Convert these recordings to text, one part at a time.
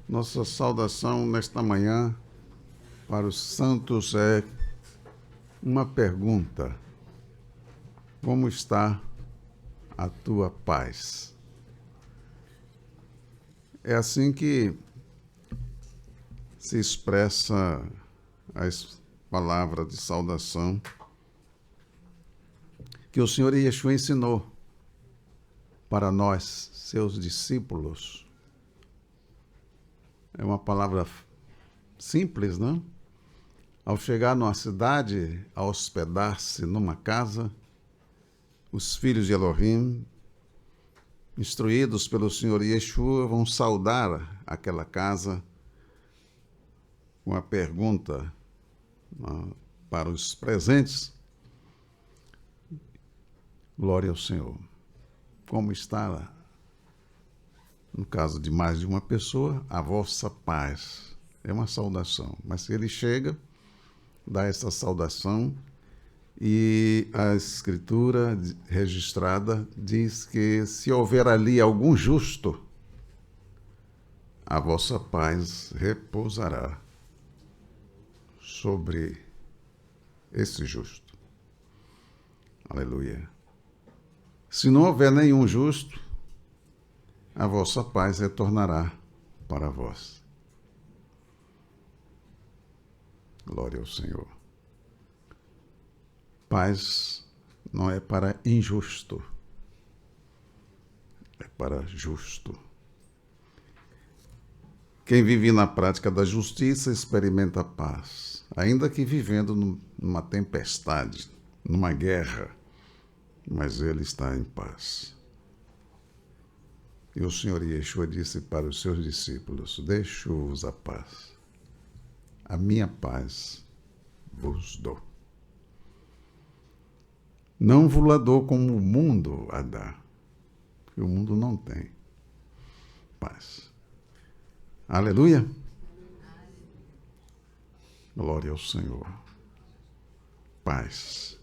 Nossa saudação nesta manhã para os santos é uma pergunta: como está a tua paz? É assim que se expressa as palavras de saudação que o Senhor Yeshua ensinou para nós, seus discípulos. É uma palavra simples, não? Ao chegar numa cidade, a hospedar-se numa casa, os filhos de Elohim, instruídos pelo Senhor Yeshua, vão saudar aquela casa com a pergunta para os presentes: glória ao Senhor. Como está, no caso de mais de uma pessoa, a vossa paz? É uma saudação. Mas se ele chega, dá essa saudação, e a Escritura registrada diz que se houver ali algum justo, a vossa paz repousará sobre esse justo. Aleluia. Se não houver nenhum justo, a vossa paz retornará para vós. Glória ao Senhor. Paz não é para injusto, é para justo. Quem vive na prática da justiça experimenta a paz, ainda que vivendo numa tempestade, numa guerra, mas ele está em paz. E o Senhor Yeshua disse para os seus discípulos: deixo-vos a paz, a minha paz vos dou. Não vos la dou como o mundo a dá, porque o mundo não tem paz. Aleluia! Glória ao Senhor. Paz.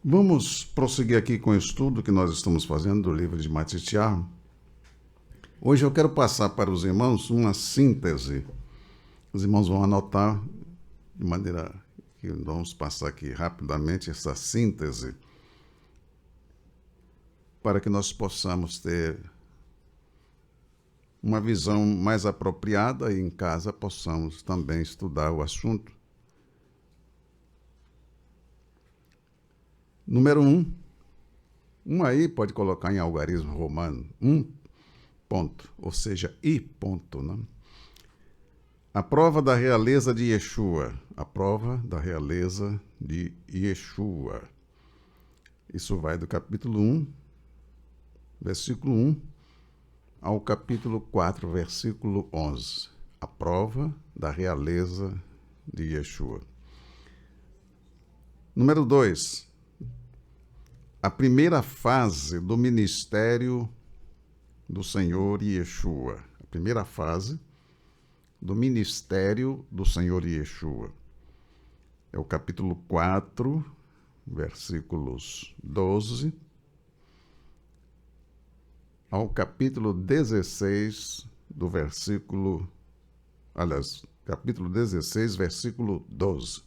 Vamos prosseguir aqui com o estudo que nós estamos fazendo do livro de Matitiah. Hoje eu quero passar para os irmãos uma síntese. Os irmãos vão anotar, de maneira que vamos passar aqui rapidamente essa síntese, para que nós possamos ter uma visão mais apropriada e em casa possamos também estudar o assunto. Número 1 aí pode colocar em algarismo romano, 1 ponto, ou seja, I ponto, né? A prova da realeza de Yeshua. A prova da realeza de Yeshua. Isso vai do capítulo 1, versículo 1, ao capítulo 4, versículo 11. A prova da realeza de Yeshua. Número 2. A primeira fase do ministério do Senhor Yeshua. A primeira fase do ministério do Senhor Yeshua. É o capítulo 4, versículos 12, ao capítulo 16, do versículo... Aliás, capítulo 16, versículo 12.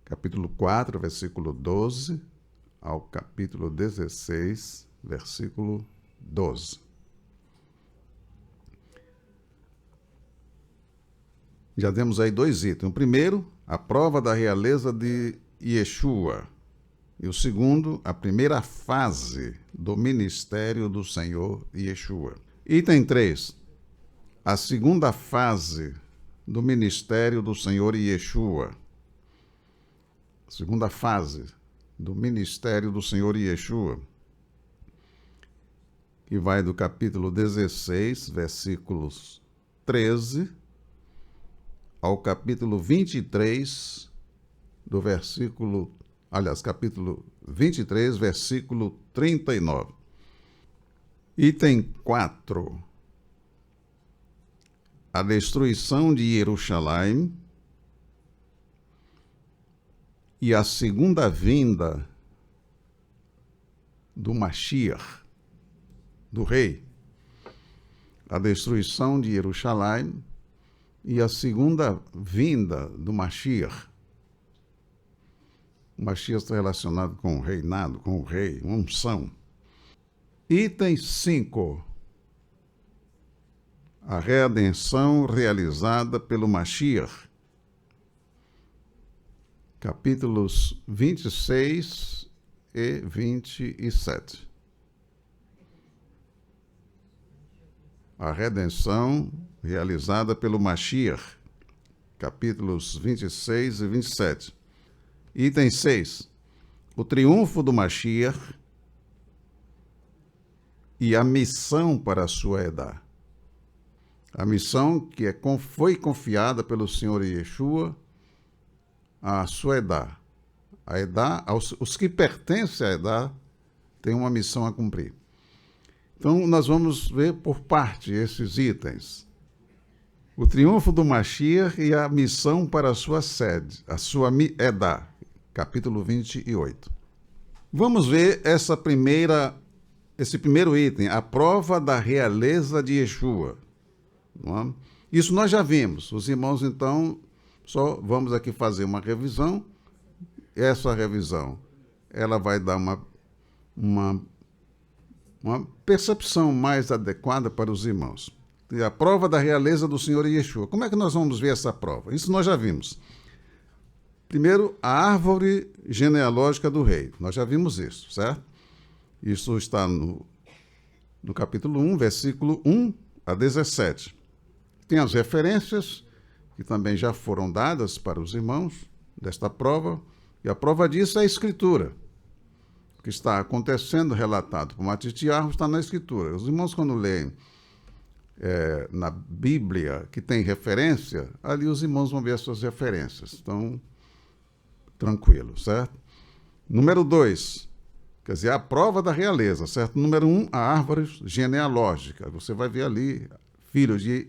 Capítulo 4, versículo 12, ao capítulo 16, versículo 12. Já temos aí 2 itens. O primeiro, a prova da realeza de Yeshua. E o segundo, a primeira fase do ministério do Senhor Yeshua. Item 3, a segunda fase do ministério do Senhor Yeshua. Segunda fase do ministério do Senhor Yeshua, que vai do capítulo 16, versículos 13, ao capítulo 23, do versículo... Aliás, capítulo 23, versículo 39. Item 4. A destruição de Jerusalém e a segunda vinda do Mashiach, do rei. a destruição de Jerusalém e a segunda vinda do Mashiach. O Mashiach está relacionado com o reinado, com o rei, uma unção. Item 5. A redenção realizada pelo Mashiach. Capítulos 26 e 27. A redenção realizada pelo Mashiach. Capítulos 26 e 27. Item 6. O triunfo do Mashiach e a missão para a sua Edá. A missão que foi confiada pelo Senhor Yeshua à sua Edá. A Edá, os que pertencem à Edá, têm uma missão a cumprir. Então, nós vamos ver por parte esses itens. O triunfo do Mashiach e a missão para a sua sede, a sua Edá, capítulo 28. Vamos ver esse primeiro item, a prova da realeza de Yeshua. Não é? Isso nós já vimos. Os irmãos, então, só vamos aqui fazer uma revisão. Essa revisão, ela vai dar uma percepção mais adequada para os irmãos. A prova da realeza do Senhor Yeshua. Como é que nós vamos ver essa prova? Isso nós já vimos. Primeiro, a árvore genealógica do rei. Nós já vimos isso, certo? Isso está no capítulo 1, versículo 1 a 17. Tem as referências, que também já foram dadas para os irmãos desta prova, e a prova disso é a Escritura. O que está acontecendo, relatado por Matitiarro, está na Escritura. Os irmãos, quando leem na Bíblia, que tem referência, ali os irmãos vão ver as suas referências. Então, tranquilo, certo? Número 2, quer dizer, a prova da realeza, certo? Número 1, a árvore genealógica. Você vai ver ali, filho de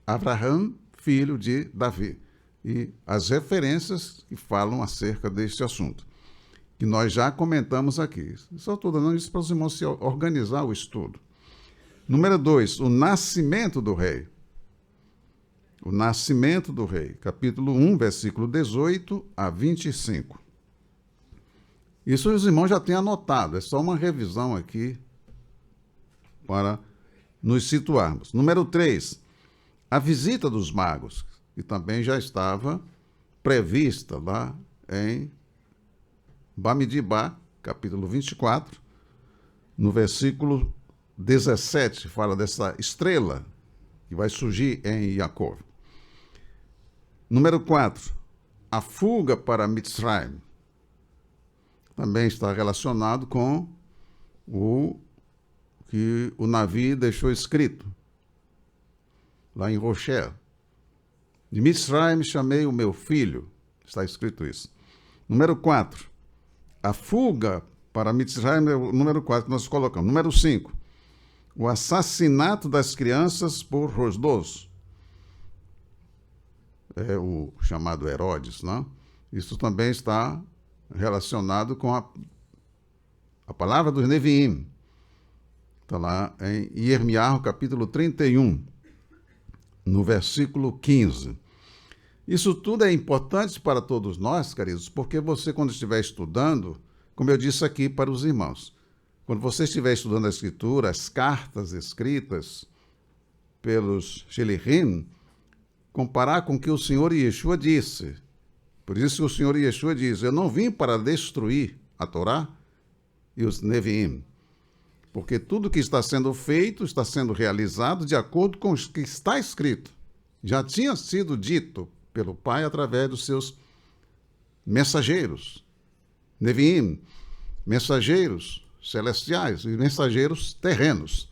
Abraão, filho de Davi. E as referências que falam acerca deste assunto, que nós já comentamos aqui. Só estou dando isso para os irmãos se organizar o estudo. Número 2, o nascimento do rei. O nascimento do rei, capítulo 1, versículo 18 a 25. Isso os irmãos já têm anotado, é só uma revisão aqui para nos situarmos. Número 3, a visita dos magos, que também já estava prevista lá em Bamidibá, capítulo 24, no versículo 17, fala dessa estrela que vai surgir em Jacó. Número 4, a fuga para Mitzrayim. Também está relacionado com o que o navio deixou escrito, lá em Rocher. De Mitzrayim chamei o meu filho, está escrito isso. Número 4, a fuga para Mitzrayim é o número 4 que nós colocamos. Número 5, o assassinato das crianças por Rosdos. É o chamado Herodes, não? Isso também está relacionado com a palavra dos Neviim. Está lá em Irmiarro, capítulo 31, no versículo 15. Isso tudo é importante para todos nós, queridos, porque você, quando estiver estudando, como eu disse aqui para os irmãos, quando você estiver estudando a Escritura, as cartas escritas pelos Shelichim, comparar com o que o Senhor Yeshua disse. Por isso que o Senhor Yeshua diz, eu não vim para destruir a Torá e os Neviim, porque tudo que está sendo feito está sendo realizado de acordo com o que está escrito. Já tinha sido dito pelo Pai através dos seus mensageiros, Neviim, mensageiros celestiais e mensageiros terrenos.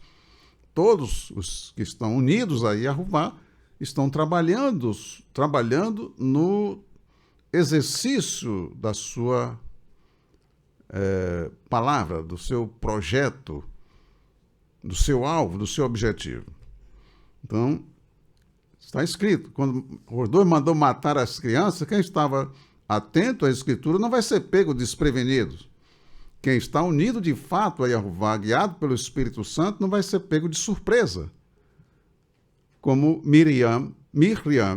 Todos os que estão unidos a Yahová estão trabalhando no exercício da sua palavra, do seu projeto, do seu alvo, do seu objetivo. Então, está escrito, quando os dois mandou matar as crianças, quem estava atento à Escritura não vai ser pego desprevenido. Quem está unido de fato a Yahová, guiado pelo Espírito Santo, não vai ser pego de surpresa. como Miriam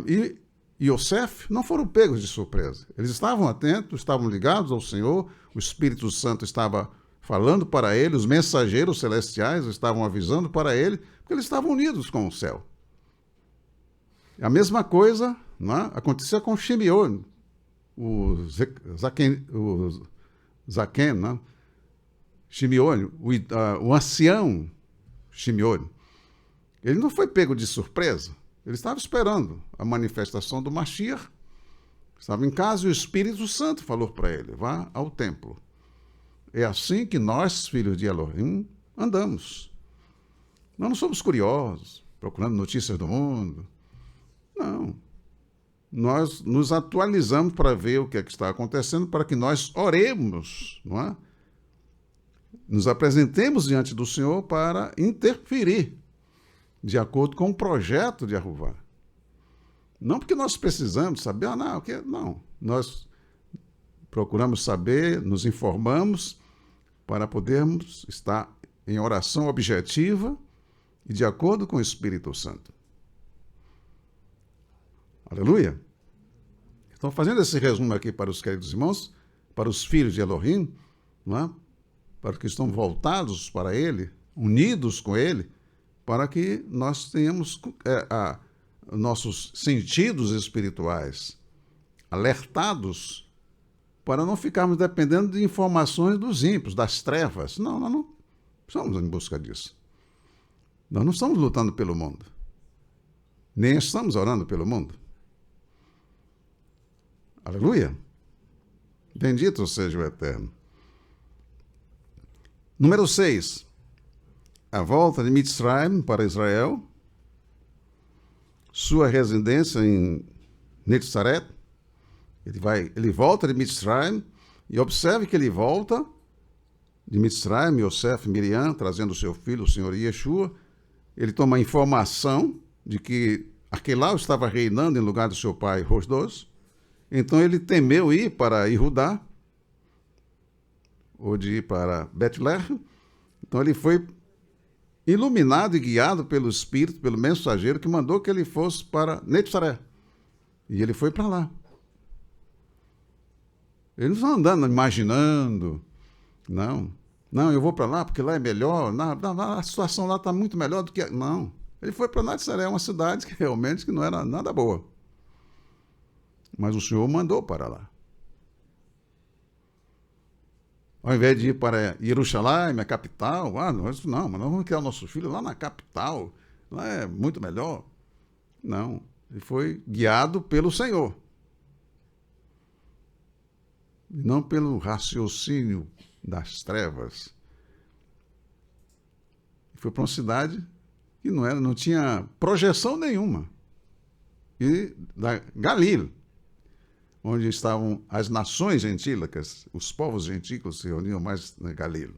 e Yosef não foram pegos de surpresa. Eles estavam atentos, estavam ligados ao Senhor, o Espírito Santo estava falando para ele, os mensageiros celestiais estavam avisando para ele, porque eles estavam unidos com o céu. A mesma coisa, não é, acontecia com Shimeon, o Zaquém, não é? Shimeon, o ancião Shimeon. Ele não foi pego de surpresa. Ele estava esperando a manifestação do Mashiach. Estava em casa e o Espírito Santo falou para ele, vá ao templo. É assim que nós, filhos de Elohim, andamos. Nós não somos curiosos, procurando notícias do mundo. Não. Nós nos atualizamos para ver o que é que está acontecendo, para que nós oremos, não é? Nos apresentemos diante do Senhor para interferir de acordo com o projeto de Arruvá. Não porque nós precisamos saber, não. Nós procuramos saber, nos informamos para podermos estar em oração objetiva e de acordo com o Espírito Santo. Aleluia! Estou fazendo esse resumo aqui para os queridos irmãos, para os filhos de Elohim, não é? Para que estão voltados para Ele, unidos com Ele, para que nós tenhamos nossos sentidos espirituais alertados para não ficarmos dependendo de informações dos ímpios, das trevas. Não, nós não estamos em busca disso. Nós não estamos lutando pelo mundo. Nem estamos orando pelo mundo. Aleluia! Bendito seja o Eterno. Número 6. A volta de Mitzrayim para Israel. Sua residência em Netzaret. Ele volta de Mitzrayim e observe que ele volta de Mitzrayim, Yosef, Miriam, trazendo seu filho, o Senhor Yeshua. Ele toma a informação de que Aquelau estava reinando em lugar do seu pai Rosdos. Então ele temeu ir para Judá, ou de ir para Betlehem. Então ele foi iluminado e guiado pelo Espírito, pelo mensageiro que mandou que ele fosse para Netzaré. E ele foi para lá. Ele não está andando imaginando, não, eu vou para lá porque lá é melhor, a situação lá está muito melhor do que... Não, ele foi para Netzaré, uma cidade que realmente não era nada boa. Mas o Senhor mandou para lá. Ao invés de ir para Jerusalém, a capital, mas nós vamos criar o nosso filho lá na capital, lá é muito melhor. Não, ele foi guiado pelo Senhor. E não pelo raciocínio das trevas. Foi para uma cidade que não tinha projeção nenhuma. E da Galileu, onde estavam as nações gentílicas, os povos gentílicos se reuniam mais na Galileu.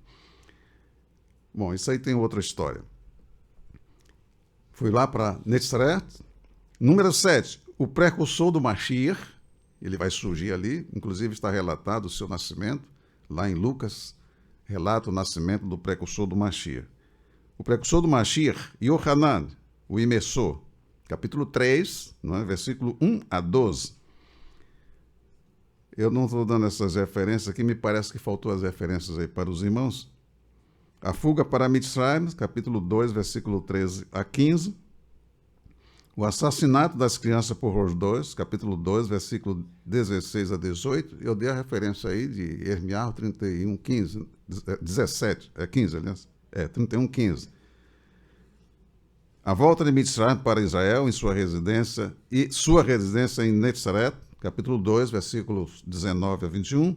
Bom, isso aí tem outra história. Fui lá para Netzaret. Número 7, o precursor do Mashiach, ele vai surgir ali, inclusive está relatado o seu nascimento, lá em Lucas, relata o nascimento do precursor do Mashiach. O precursor do Mashiach, Yohanan, o imessor, capítulo 3, versículo 1 a 12. Eu não estou dando essas referências aqui, me parece que faltou as referências aí para os irmãos. A fuga para Mitzrayim, capítulo 2, versículo 13 a 15. O assassinato das crianças por Rosdos, capítulo 2, versículo 16 a 18. Eu dei a referência aí de Irmiarro 31, 15, 17, 15, aliás. 31, 15. A volta de Mitzrayim para Israel em sua residência em Netzaret, capítulo 2, versículos 19 a 21.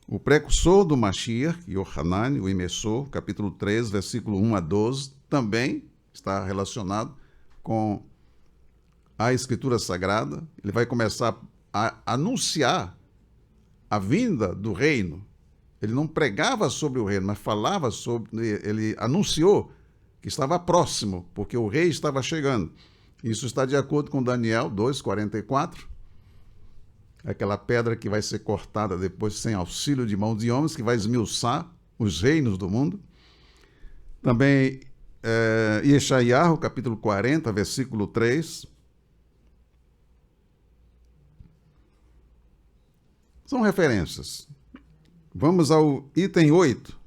O precursor do Mashiach, Yohanan, o imessor, capítulo 3, versículo 1 a 12, também está relacionado com a Escritura Sagrada. Ele vai começar a anunciar a vinda do reino. Ele não pregava sobre o reino, mas falava sobre... Ele anunciou que estava próximo, porque o rei estava chegando. Isso está de acordo com Daniel 2, 44. Aquela pedra que vai ser cortada depois sem auxílio de mãos de homens, que vai esmiuçar os reinos do mundo. Também Yeshayahu, capítulo 40, versículo 3. São referências. Vamos ao item 8.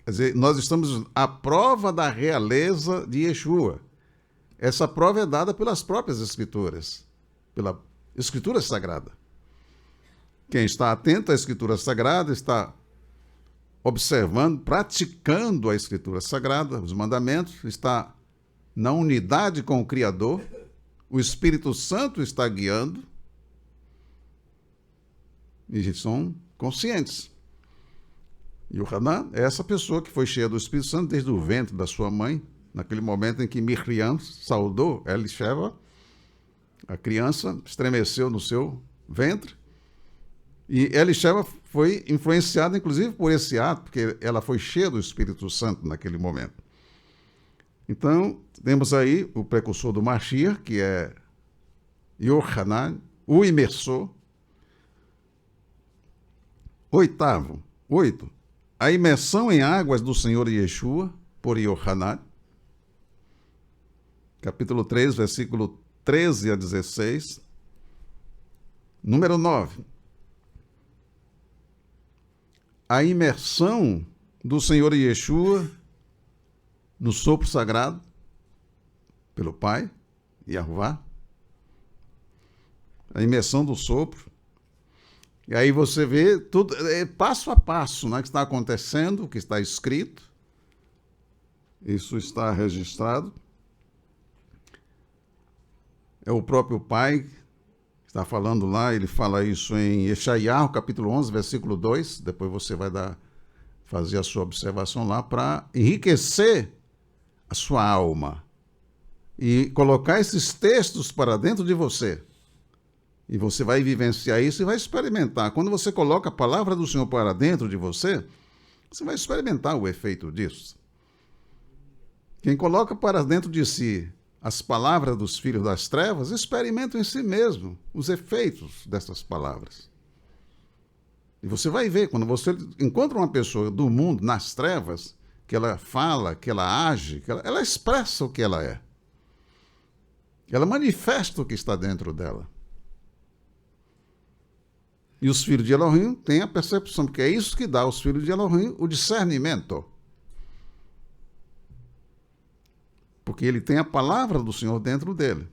Quer dizer, nós estamos à prova da realeza de Yeshua. Essa prova é dada pelas próprias Escrituras, pela Escritura Sagrada. Quem está atento à Escritura Sagrada está observando, praticando a Escritura Sagrada, os mandamentos, está na unidade com o Criador, o Espírito Santo está guiando, e são conscientes. E o Hanan é essa pessoa que foi cheia do Espírito Santo desde o ventre da sua mãe, naquele momento em que Miriam saudou Elisheva, a criança estremeceu no seu ventre, e Elisheva foi influenciada, inclusive, por esse ato, porque ela foi cheia do Espírito Santo naquele momento. Então, temos aí o precursor do Mashiach, que é Yohanan, o imersor. Oitavo, 8. A imersão em águas do Senhor Yeshua por Yohanan. Capítulo 3, versículo 13 a 16. Número 9. A imersão do Senhor Yeshua no sopro sagrado pelo Pai, Yahová. A imersão do sopro. E aí você vê tudo, passo a passo, né, que está acontecendo, o que está escrito. Isso está registrado. É o próprio Pai que está falando lá, ele fala isso em Yeshayahu, capítulo 11, versículo 2. Depois você vai fazer a sua observação lá para enriquecer a sua alma e colocar esses textos para dentro de você. E você vai vivenciar isso e vai experimentar. Quando você coloca a palavra do Senhor para dentro de você, você vai experimentar o efeito disso. Quem coloca para dentro de si as palavras dos filhos das trevas, experimenta em si mesmo os efeitos dessas palavras. E você vai ver, quando você encontra uma pessoa do mundo nas trevas, que ela fala, que ela age, que ela expressa o que ela é. Ela manifesta o que está dentro dela. E os filhos de Elohim têm a percepção, porque é isso que dá aos filhos de Elohim o discernimento. Porque ele tem a palavra do Senhor dentro dele.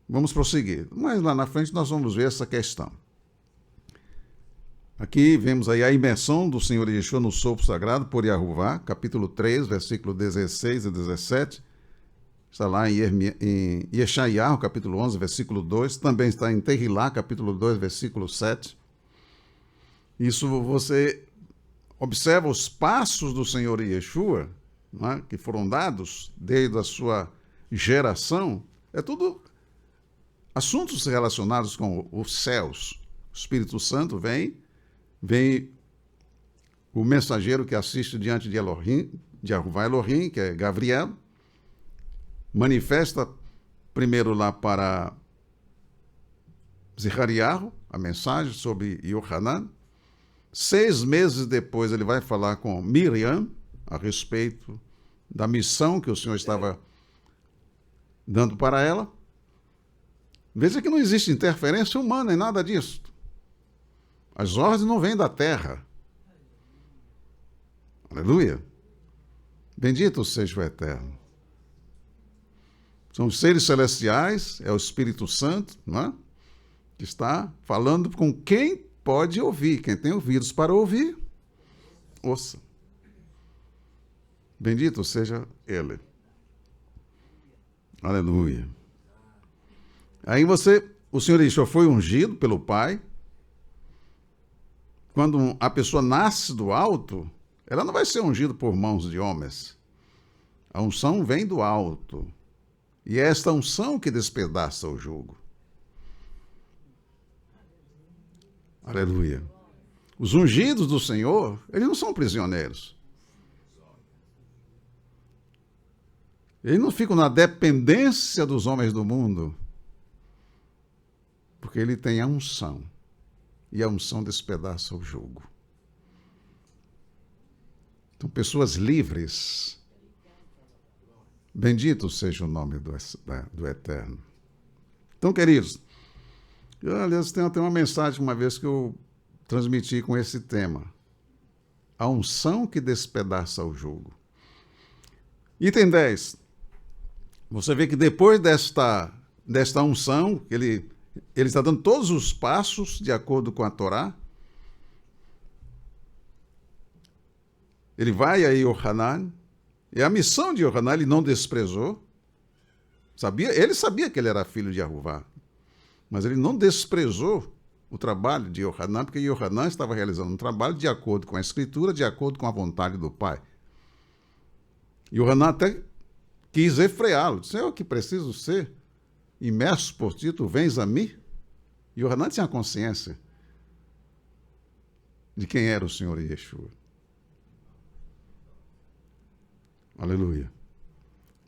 Vamos prosseguir. Mas lá na frente nós vamos ver essa questão. Aqui vemos aí a imersão do Senhor Yeshua no sopro sagrado por Yahová, capítulo 3, versículo 16 e 17. Está lá em Yeshayahu, capítulo 11, versículo 2. Também está em Tehilá, capítulo 2, versículo 7. Isso você observa os passos do Senhor Yeshua, né, que foram dados desde a sua geração. É tudo assuntos relacionados com os céus. O Espírito Santo vem o mensageiro que assiste diante de Elohim, de Yahová Elohim, que é Gabriel, manifesta primeiro lá para Zechariah a mensagem sobre Yohanan. 6 meses depois ele vai falar com Miriam a respeito da missão que o Senhor estava dando para ela. Veja que não existe interferência humana em nada disso. As ordens não vêm da terra. Aleluia. Bendito seja o Eterno. São os seres celestiais, é o Espírito Santo, não é? Que está falando com quem pode ouvir. Quem tem ouvidos para ouvir, ouça. Bendito seja Ele. Aleluia. Aí o Senhor Yeshua foi ungido pelo Pai. Quando a pessoa nasce do alto, ela não vai ser ungida por mãos de homens. A unção vem do alto. E é esta unção que despedaça o jugo. Aleluia. Os ungidos do Senhor, eles não são prisioneiros. Eles não ficam na dependência dos homens do mundo. Porque ele tem a unção. E a unção despedaça o jugo. São pessoas livres. Bendito seja o nome do Eterno. Então, queridos, aliás, tem até uma mensagem uma vez que eu transmiti com esse tema. A unção que despedaça o jugo. Item 10. Você vê que depois desta unção, ele está dando todos os passos de acordo com a Torá. Ele vai a Yohanan, e a missão de Yohanan ele não desprezou. Ele sabia que ele era filho de Aruvá, mas ele não desprezou o trabalho de Yohanan, porque Yohanan estava realizando um trabalho de acordo com a Escritura, de acordo com a vontade do Pai. Yohanan até quis refreá-lo. Disse, eu que preciso ser imerso por ti, tu vens a mim? Yohanan tinha consciência de quem era o Senhor Yeshua. Aleluia.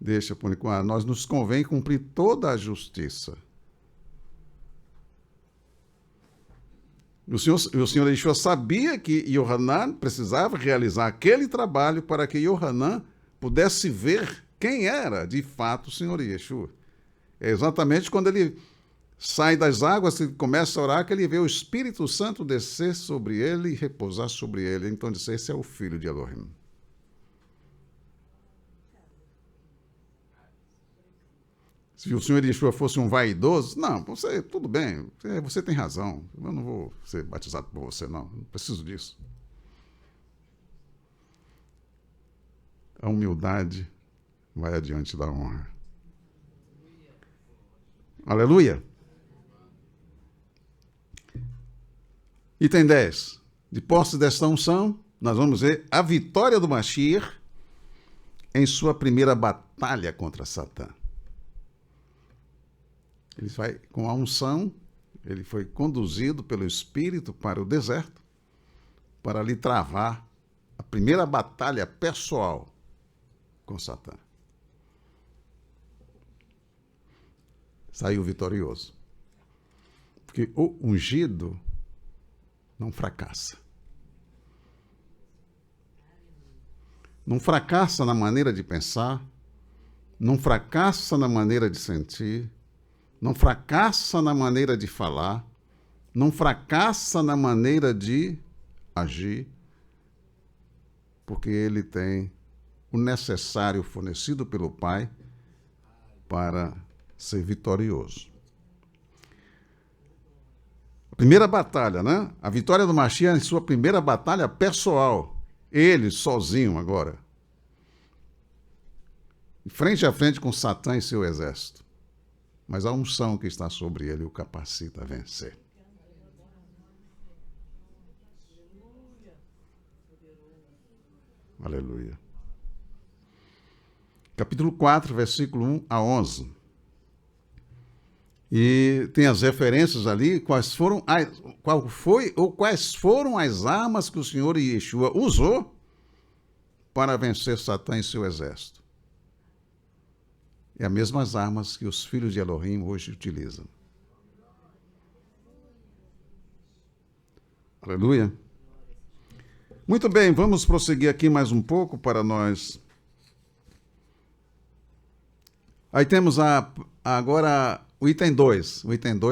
Deixa por enquanto. Nós nos convém cumprir toda a justiça. O Senhor Yeshua sabia que Yohanan precisava realizar aquele trabalho para que Yohanan pudesse ver quem era, de fato, o Senhor Yeshua. É exatamente quando ele sai das águas e começa a orar que ele vê o Espírito Santo descer sobre ele e repousar sobre ele. Então disse, esse é o Filho de Elohim. Se o Senhor Yeshua fosse um vaidoso, não, você, tudo bem, você tem razão, eu não vou ser batizado por você, não preciso disso. A humildade vai adiante da honra. Aleluia. Item 10. De posse desta unção, nós vamos ver a vitória do Mashiach em sua primeira batalha contra Satã. Ele vai, com a unção, ele foi conduzido pelo Espírito para o deserto para lhe travar a primeira batalha pessoal com Satã. Saiu vitorioso. Porque o ungido não fracassa. Não fracassa na maneira de pensar, não fracassa na maneira de sentir, não fracassa na maneira de falar, não fracassa na maneira de agir, porque ele tem o necessário fornecido pelo Pai para ser vitorioso. A primeira batalha, né? A vitória do Mashiach em sua primeira batalha pessoal. Ele sozinho agora. Frente a frente com Satã e seu exército. Mas a unção que está sobre ele o capacita a vencer. Aleluia. Capítulo 4, versículo 1 a 11. E tem as referências ali, quais foram as armas que o Senhor Yeshua usou para vencer Satã e seu exército. É as mesmas armas que os filhos de Elohim hoje utilizam. Aleluia. Muito bem, vamos prosseguir aqui mais um pouco para nós. Aí temos agora o item 2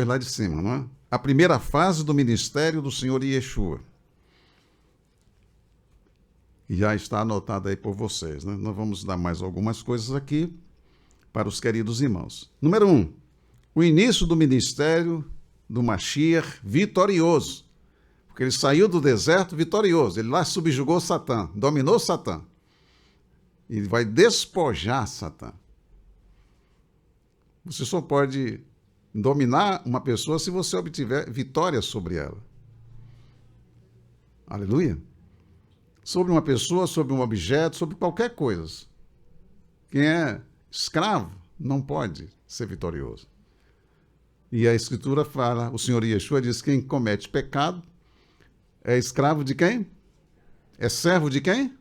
lá de cima, não é? A primeira fase do ministério do Senhor Yeshua. E já está anotado aí por vocês, né? Nós vamos dar mais algumas coisas aqui para os queridos irmãos. Número 1, o início do ministério do Mashiach vitorioso. Porque ele saiu do deserto vitorioso. Ele lá subjugou Satã, dominou Satã. E ele vai despojar Satã. Você só pode dominar uma pessoa se você obtiver vitória sobre ela. Aleluia. Sobre uma pessoa, sobre um objeto, sobre qualquer coisa. Quem é escravo não pode ser vitorioso. E a Escritura fala, o Senhor Yeshua diz, quem comete pecado é escravo de quem? É servo de quem?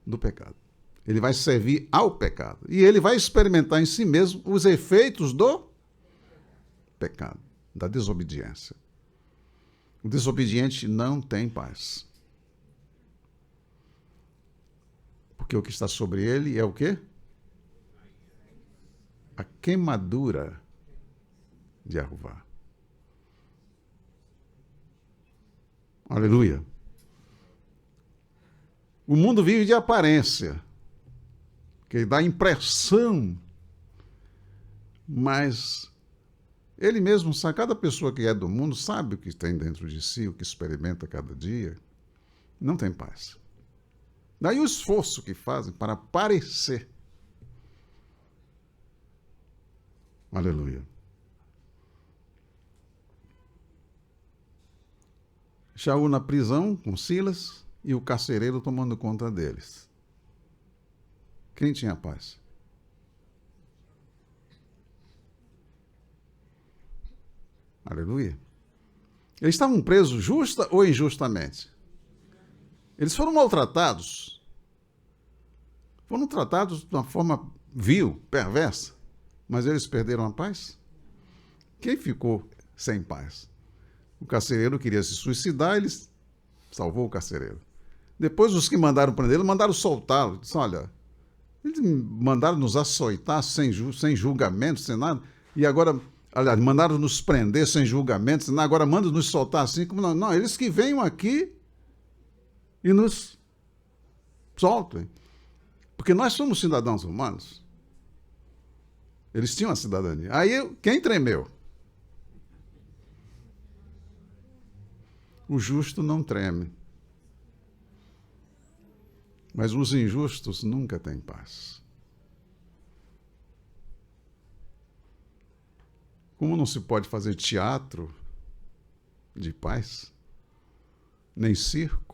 Do pecado. Ele vai servir ao pecado. E ele vai experimentar em si mesmo os efeitos do pecado, da desobediência. O desobediente não tem paz. Porque o que está sobre ele é o quê? A queimadura de Jeová. Aleluia. O mundo vive de aparência, que dá impressão, mas ele mesmo sabe, cada pessoa que é do mundo sabe o que tem dentro de si, o que experimenta cada dia, não tem paz. Daí o esforço que fazem para parecer. Aleluia. Shaul na prisão com Silas e o carcereiro tomando conta deles. Quem tinha paz? Aleluia. Eles estavam presos justa ou injustamente? Eles foram maltratados. Foram tratados de uma forma vil, perversa. Mas eles perderam a paz? Quem ficou sem paz? O carcereiro queria se suicidar, ele salvou o carcereiro. Depois os que mandaram prendê-lo, mandaram soltá-lo. Disse, olha, eles mandaram nos açoitar sem julgamento, sem nada. E agora, aliás, mandaram nos prender sem julgamento, sem nada. Agora mandam nos soltar assim. Como não, não, eles que venham aqui e nos soltem. Porque nós somos cidadãos humanos. Eles tinham a cidadania. Aí, quem tremeu? O justo não treme. Mas os injustos nunca têm paz. Como não se pode fazer teatro de paz, nem circo,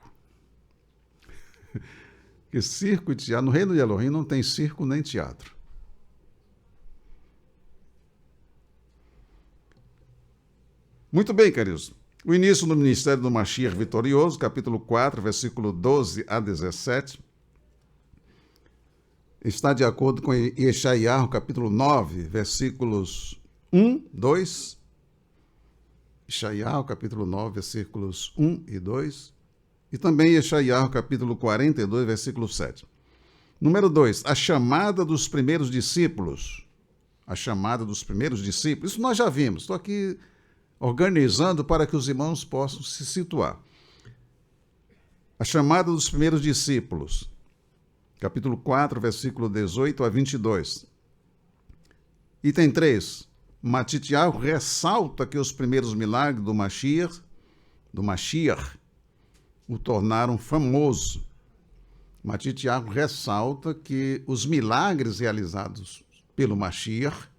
porque circo e teatro, no reino de Elohim não tem circo nem teatro. Muito bem, queridos. O início do ministério do Mashiach vitorioso, capítulo 4, versículo 12 a 17, está de acordo com Yeshayahu, capítulo 9, versículos 1, 2. Yeshayahu, capítulo 9, versículos 1 e 2. E também Yeshayahu, capítulo 42, versículo 7. Número 2, a chamada dos primeiros discípulos. A chamada dos primeiros discípulos. Isso nós já vimos. Estou aqui organizando para que os irmãos possam se situar. A chamada dos primeiros discípulos. Capítulo 4, versículo 18 a 22. Item 3. Matitiahu ressalta que os primeiros milagres do Mashiach, o tornaram famoso. Matitiahu ressalta que os milagres realizados pelo Mashiach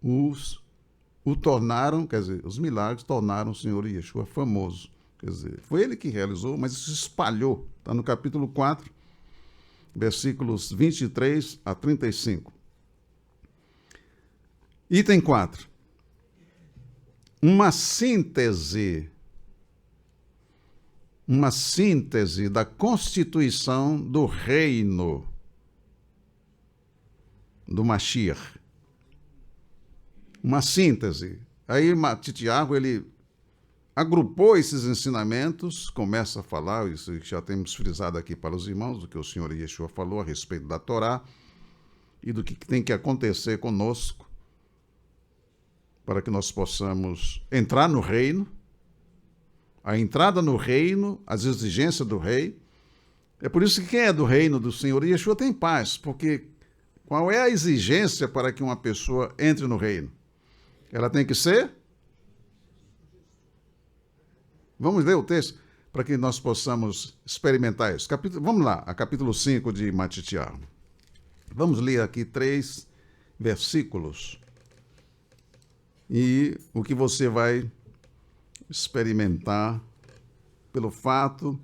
o tornaram, quer dizer, os milagres tornaram o Senhor Yeshua famoso. Quer dizer, foi ele que realizou, mas isso se espalhou. Está no capítulo 4, versículos 23 a 35. Item 4. Uma síntese da constituição do reino do Mashiach. Uma síntese. Aí Matitiahu, ele agrupou esses ensinamentos, começa a falar, isso já temos frisado aqui para os irmãos, do que o Senhor Yeshua falou a respeito da Torá e do que tem que acontecer conosco para que nós possamos entrar no reino, a entrada no reino, as exigências do rei. É por isso que quem é do reino do Senhor Yeshua tem paz, porque qual é a exigência para que uma pessoa entre no reino? Ela tem que ser? Vamos ler o texto para que nós possamos experimentar isso. Vamos lá, a capítulo 5 de Matitiahu. Vamos ler aqui 3 versículos. E o que você vai experimentar pelo fato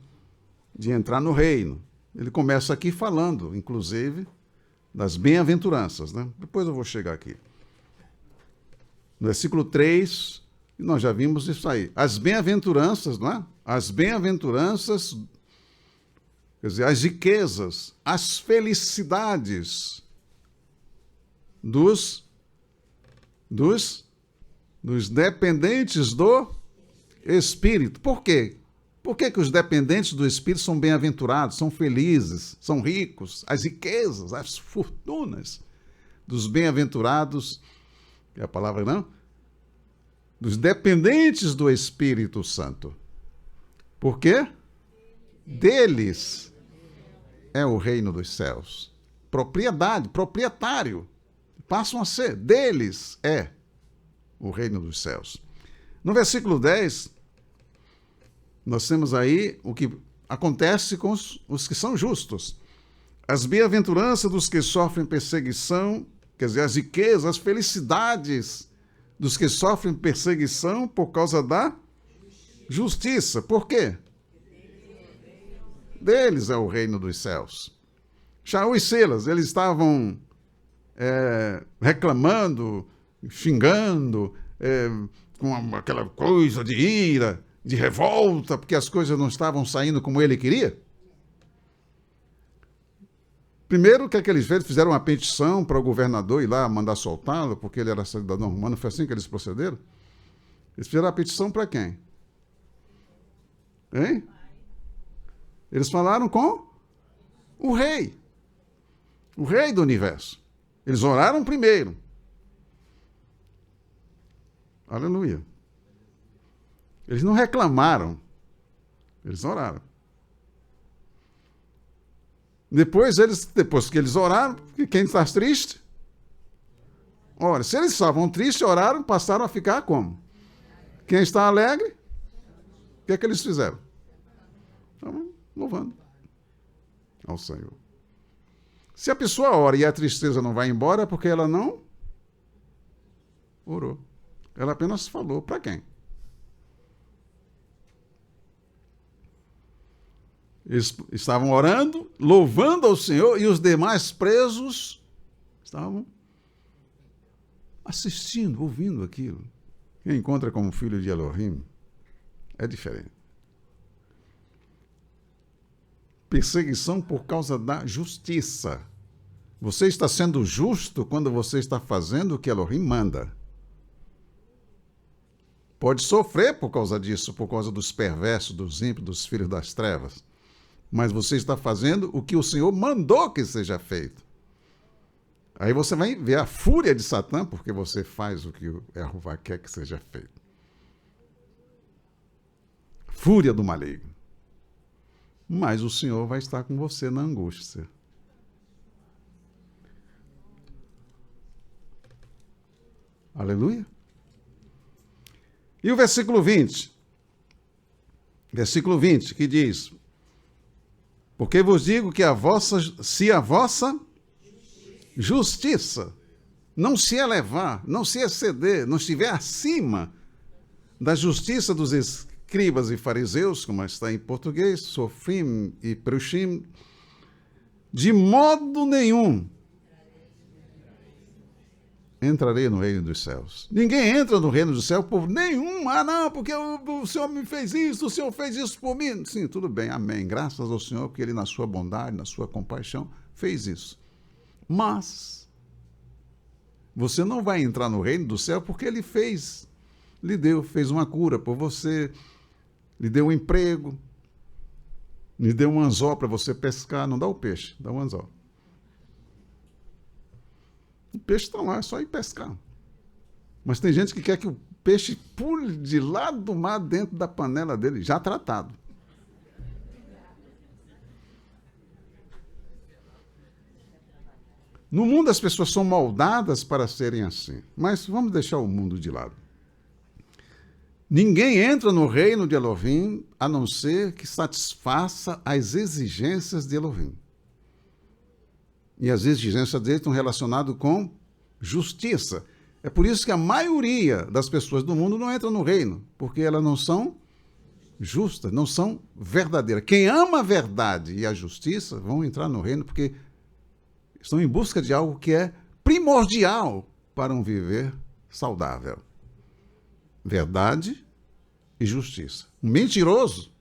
de entrar no reino. Ele começa aqui falando, inclusive, das bem-aventuranças, né? Depois eu vou chegar aqui. No versículo 3, nós já vimos isso aí. As bem-aventuranças, não é? As bem-aventuranças, quer dizer, as riquezas, as felicidades dos dependentes do Espírito. Por quê? Por que os dependentes do Espírito são bem-aventurados, são felizes, são ricos? As riquezas, as fortunas dos bem-aventurados, que é a palavra não? Dos dependentes do Espírito Santo. Por quê? Deles é o reino dos céus. Propriedade, proprietário. Passam a ser, deles é o reino dos céus. No versículo 10, nós temos aí o que acontece com os que são justos. As bem-aventuranças dos que sofrem perseguição, quer dizer, as riquezas, as felicidades dos que sofrem perseguição por causa da justiça. Por quê? Deles é o reino dos céus. Shaul e Silas, eles estavam reclamando, xingando, com aquela coisa de ira, de revolta, porque as coisas não estavam saindo como ele queria. Primeiro, o que é que eles fez? Fizeram uma petição para o governador ir lá mandar soltá-lo, porque ele era cidadão romano. Foi assim que eles procederam? Eles fizeram a petição para quem? Hein? Eles falaram com o rei do universo. Eles oraram primeiro. Aleluia. Eles não reclamaram, eles oraram. Depois que eles oraram, quem está triste? Ora, se eles estavam tristes, oraram, passaram a ficar como? Quem está alegre? O que é que eles fizeram? Estavam louvando ao Senhor. Se a pessoa ora e a tristeza não vai embora, é porque ela não orou. Ela apenas falou. Para quem? Eles estavam orando, louvando ao Senhor, e os demais presos estavam assistindo, ouvindo aquilo. Quem encontra como filho de Elohim é diferente. Perseguição por causa da justiça. Você está sendo justo quando você está fazendo o que Elohim manda. Pode sofrer por causa disso, por causa dos perversos, dos ímpios, dos filhos das trevas. Mas você está fazendo o que o Senhor mandou que seja feito. Aí você vai ver a fúria de Satã, porque você faz o que o Jeová quer que seja feito. Fúria do maligno. Mas o Senhor vai estar com você na angústia. Aleluia. E o versículo 20? Versículo 20, que diz: porque vos digo que se a vossa justiça não se elevar, não se exceder, não estiver acima da justiça dos escribas e fariseus, como está em português, sofrim e prushim, de modo nenhum entrarei no reino dos céus. Ninguém entra no reino dos céus por nenhum. Não, porque o Senhor me fez isso, o Senhor fez isso por mim. Sim, tudo bem, amém. Graças ao Senhor, porque Ele, na sua bondade, na sua compaixão, fez isso. Mas você não vai entrar no reino do céu porque Ele fez uma cura por você, lhe deu um emprego, lhe deu um anzol para você pescar. Não dá o peixe, dá um anzol. O peixe está lá, é só ir pescar. Mas tem gente que quer que o peixe pule de lá do mar dentro da panela dele, já tratado. No mundo as pessoas são moldadas para serem assim. Mas vamos deixar o mundo de lado. Ninguém entra no reino de Elohim a não ser que satisfaça as exigências de Elohim. E as exigências dele estão relacionadas com justiça. É por isso que a maioria das pessoas do mundo não entra no reino, porque elas não são justas, não são verdadeiras. Quem ama a verdade e a justiça vão entrar no reino porque estão em busca de algo que é primordial para um viver saudável. Verdade e justiça. Um mentiroso,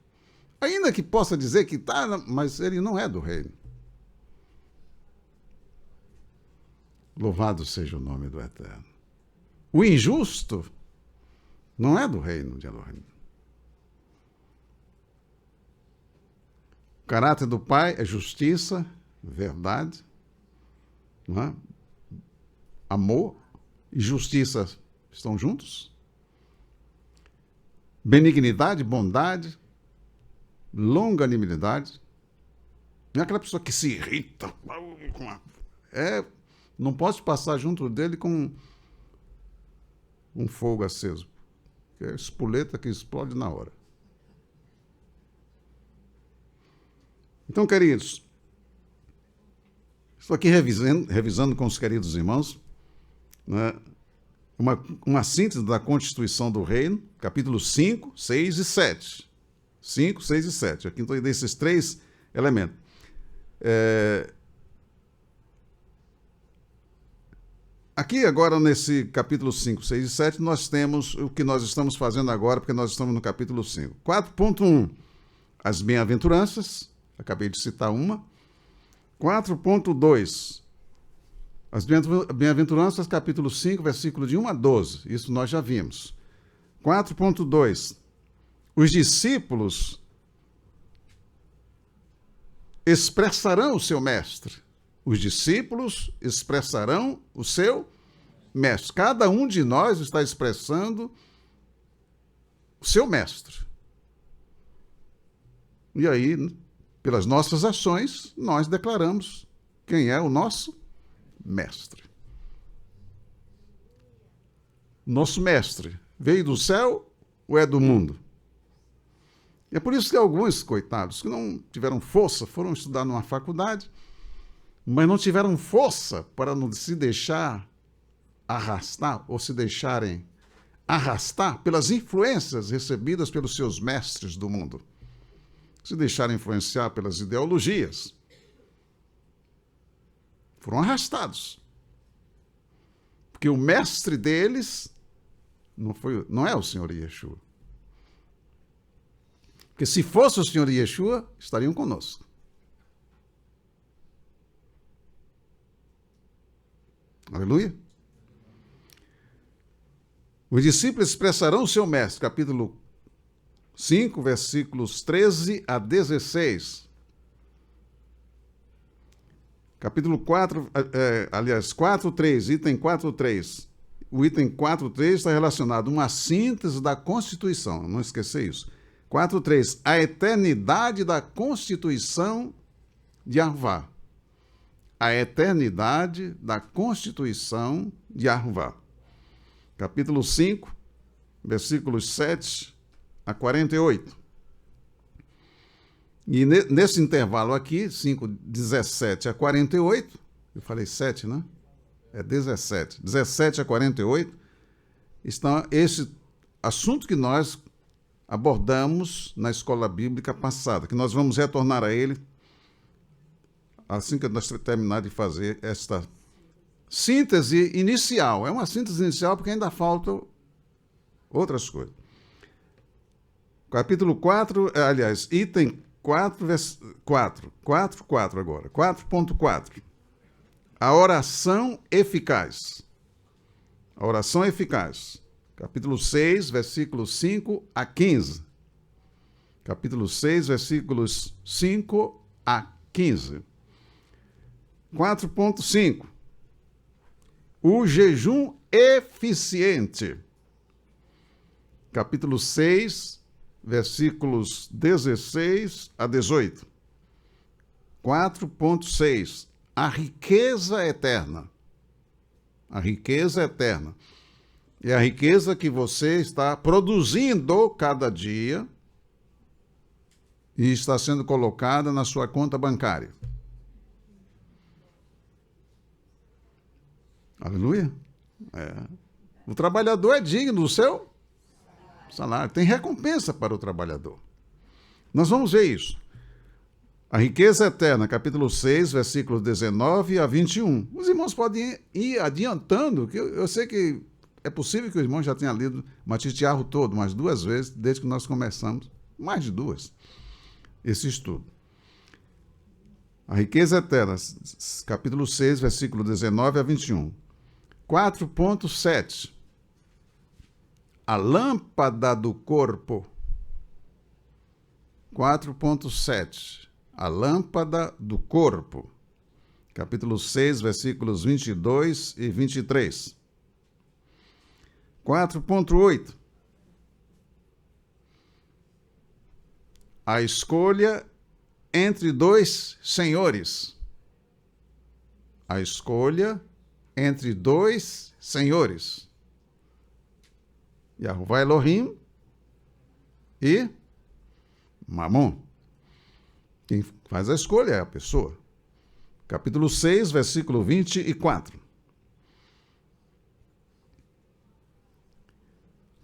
ainda que possa dizer que está, mas ele não é do reino. Louvado seja o nome do Eterno. O injusto não é do reino de Elohim. O caráter do Pai é justiça, verdade, não é? Amor e justiça estão juntos. Benignidade, bondade, longanimidade. Não é aquela pessoa que se irrita. Não posso passar junto dele com um fogo aceso. Que é espoleta que explode na hora. Então, queridos, estou aqui revisando com os queridos irmãos, né, uma síntese da Constituição do Reino, capítulo 5, 6 e 7. 5, 6 e 7. Aqui então desses três elementos. Aqui agora nesse capítulo 5, 6 e 7, nós temos o que nós estamos fazendo agora, porque nós estamos no capítulo 5. 4.1, as bem-aventuranças, acabei de citar uma. 4.2, as bem-aventuranças, capítulo 5, versículo de 1 a 12, isso nós já vimos. 4.2, os discípulos expressarão o seu mestre. Os discípulos expressarão o seu mestre. Cada um de nós está expressando o seu mestre. E aí, pelas nossas ações, nós declaramos quem é o nosso mestre. Nosso mestre veio do céu ou é do mundo? E é por isso que alguns, coitados, que não tiveram força, foram estudar numa faculdade, mas não tiveram força para não se deixar arrastar ou se deixarem arrastar pelas influências recebidas pelos seus mestres do mundo. Se deixarem influenciar pelas ideologias. Foram arrastados. Porque o mestre deles não é o Senhor Yeshua. Porque se fosse o Senhor Yeshua, estariam conosco. Aleluia. Os discípulos expressarão o seu mestre, capítulo 5, versículos 13 a 16. Capítulo 4, 4.3, item 4.3. O item 4.3 está relacionado a uma síntese da Constituição, não esquecer isso. 4.3, a eternidade da Constituição de Arvá. A eternidade da Constituição de Arvá. Capítulo 5, versículos 7 a 48. E nesse intervalo aqui, 5, 17 a 48, eu falei 7, né? É 17. 17 a 48, está esse assunto que nós abordamos na escola bíblica passada, que nós vamos retornar a ele assim que nós terminar de fazer esta síntese inicial. É uma síntese inicial porque ainda faltam outras coisas. Capítulo 4, aliás, item 4 agora. 4.4. A oração eficaz. A oração eficaz. Capítulo 6, versículos 5 a 15. Capítulo 6, versículos 5 a 15. 4.5. O jejum eficiente. Capítulo 6, versículos 16 a 18. 4.6. A riqueza eterna. A riqueza eterna. É a riqueza que você está produzindo cada dia e está sendo colocada na sua conta bancária. Aleluia. O trabalhador é digno do seu salário. Tem recompensa para o trabalhador. Nós vamos ver isso. A riqueza eterna, capítulo 6, versículos 19 a 21. Os irmãos podem ir adiantando, que eu sei que é possível que o irmão já tenha lido Matitiarro todo, umas 2 vezes, desde que nós começamos, mais de 2, esse estudo. A riqueza eterna, capítulo 6, versículo 19 a 21. 4.7. A lâmpada do corpo. 4.7. a lâmpada do corpo. Capítulo 6, versículos 22 e 23. 4.8. A escolha entre dois senhores. A escolha entre dois senhores. Yahová Elohim e Mamon. Quem faz a escolha é a pessoa. Capítulo 6, versículo 24.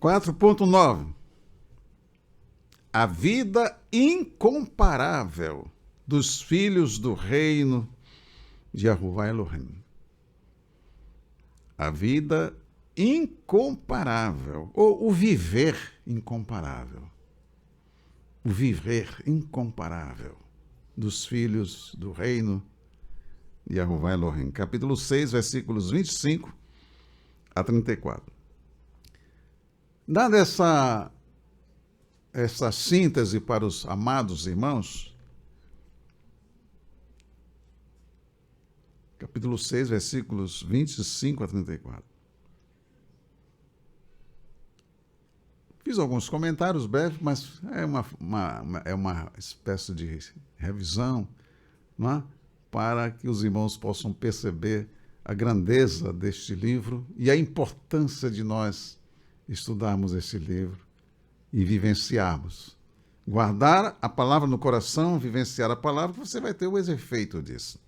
4.9. A vida incomparável dos filhos do reino de Yahová Elohim. A vida incomparável, ou o viver incomparável. O viver incomparável dos filhos do reino de Yahová Elohim. Capítulo 6, versículos 25 a 34. Dada essa síntese para os amados irmãos, capítulo 6, versículos 25 a 34. Fiz alguns comentários breves, mas é uma espécie de revisão, não é? Para que os irmãos possam perceber a grandeza deste livro e a importância de nós estudarmos esse livro e vivenciarmos. Guardar a palavra no coração, vivenciar a palavra, você vai ter o efeito disso.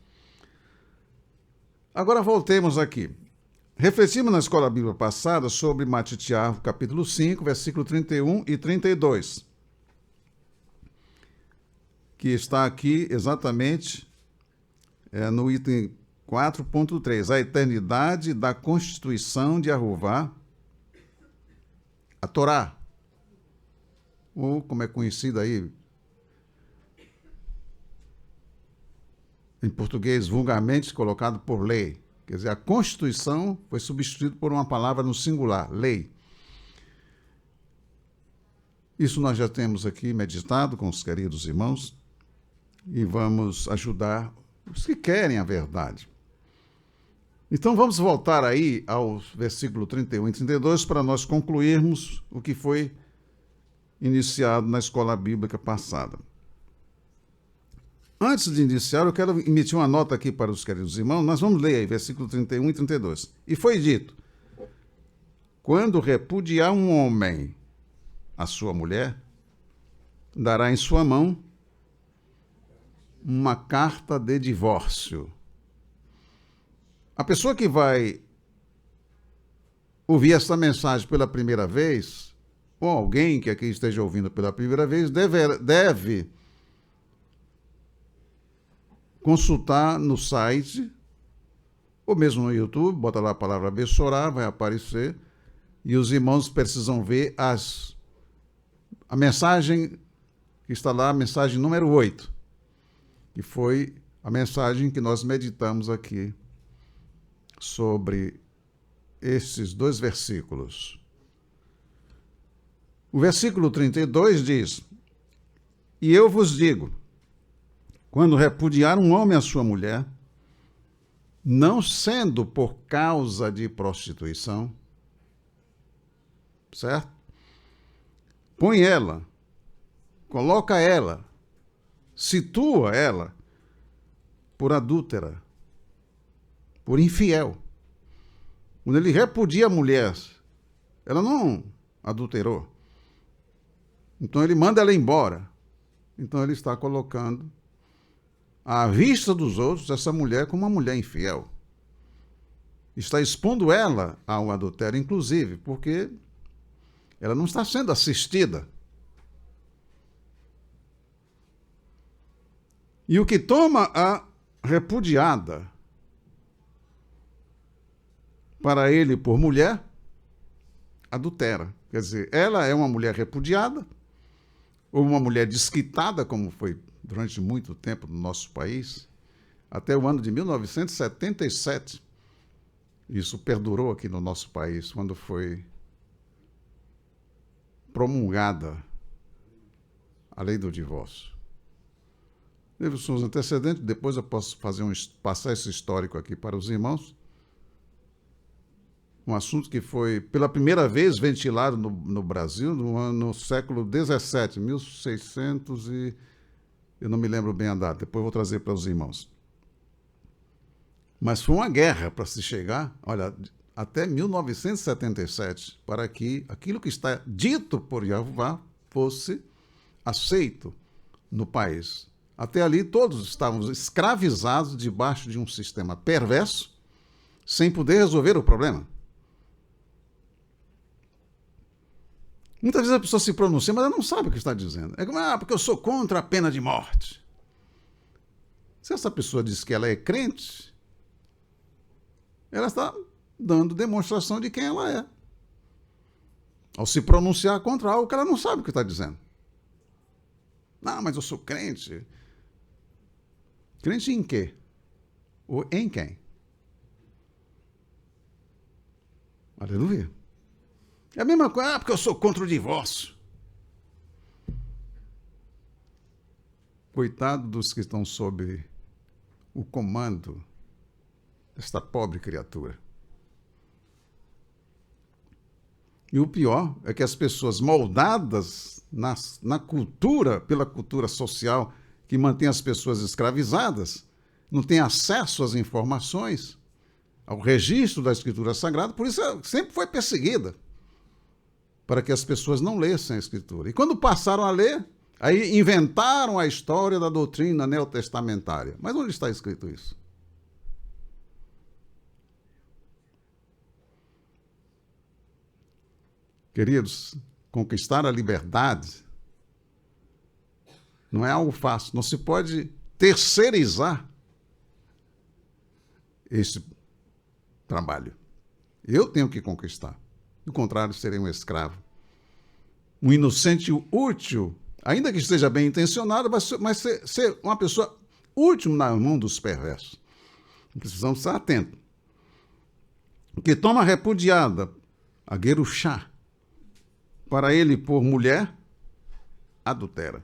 Agora voltemos aqui. Refletimos na escola bíblica passada sobre Matitiahu, capítulo 5, versículo 31 e 32, que está aqui exatamente no item 4.3, a eternidade da constituição de Yahová, a Torá, ou como é conhecido aí em português vulgarmente colocado por lei. Quer dizer, a Constituição foi substituída por uma palavra no singular, lei. Isso nós já temos aqui meditado com os queridos irmãos e vamos ajudar os que querem a verdade. Então vamos voltar aí ao versículo 31 e 32 para nós concluirmos o que foi iniciado na escola bíblica passada. Antes de iniciar, eu quero emitir uma nota aqui para os queridos irmãos. Nós vamos ler aí, versículo 31 e 32. E foi dito: quando repudiar um homem a sua mulher, dará em sua mão uma carta de divórcio. A pessoa que vai ouvir essa mensagem pela primeira vez, ou alguém que aqui esteja ouvindo pela primeira vez, deve consultar no site, ou mesmo no YouTube, bota lá a palavra Bessorá, vai aparecer, e os irmãos precisam ver a mensagem que está lá, a mensagem número 8, que foi a mensagem que nós meditamos aqui sobre esses dois versículos. O versículo 32 diz: e eu vos digo, quando repudiar um homem a sua mulher, não sendo por causa de prostituição, certo? Põe ela, coloca ela, situa ela por adúltera, por infiel. Quando ele repudia a mulher, ela não adulterou. Então ele manda ela embora. Então ele está colocando à vista dos outros essa mulher como uma mulher infiel. Está expondo ela ao adultério, inclusive, porque ela não está sendo assistida. E o que toma a repudiada para ele por mulher, adultera. Quer dizer, ela é uma mulher repudiada, ou uma mulher desquitada, como foi durante muito tempo no nosso país, até o ano de 1977. Isso perdurou aqui no nosso país, quando foi promulgada a lei do divórcio. teve os seus antecedentes, depois eu posso passar esse histórico aqui para os irmãos. Um assunto que foi, pela primeira vez, ventilado no Brasil no século XVII, 1600 e... eu não me lembro bem a data, depois eu vou trazer para os irmãos. Mas foi uma guerra para se chegar, olha, até 1977, para que aquilo que está dito por Jeová fosse aceito no país. Até ali todos estavam escravizados debaixo de um sistema perverso, sem poder resolver o problema. Muitas vezes a pessoa se pronuncia, mas ela não sabe o que está dizendo. É como, porque eu sou contra a pena de morte. Se essa pessoa diz que ela é crente, ela está dando demonstração de quem ela é. Ao se pronunciar contra algo que ela não sabe o que está dizendo. Não, mas eu sou crente. Crente em quê? Ou em quem? Aleluia. É a mesma coisa, porque eu sou contra o divórcio. Coitado dos que estão sob o comando desta pobre criatura. E o pior é que as pessoas moldadas na cultura, pela cultura social que mantém as pessoas escravizadas, não têm acesso às informações, ao registro da Escritura Sagrada, por isso ela sempre foi perseguida, para que as pessoas não lessem a Escritura. E quando passaram a ler, aí inventaram a história da doutrina neotestamentária. Mas onde está escrito isso? Queridos, conquistar a liberdade não é algo fácil. Não se pode terceirizar esse trabalho. Eu tenho que conquistar. Do contrário, serei um escravo. Um inocente útil, ainda que esteja bem intencionado, mas ser uma pessoa útil na mão dos perversos. Precisamos estar atentos. O que toma repudiada a Gerushá para ele por mulher, adultera.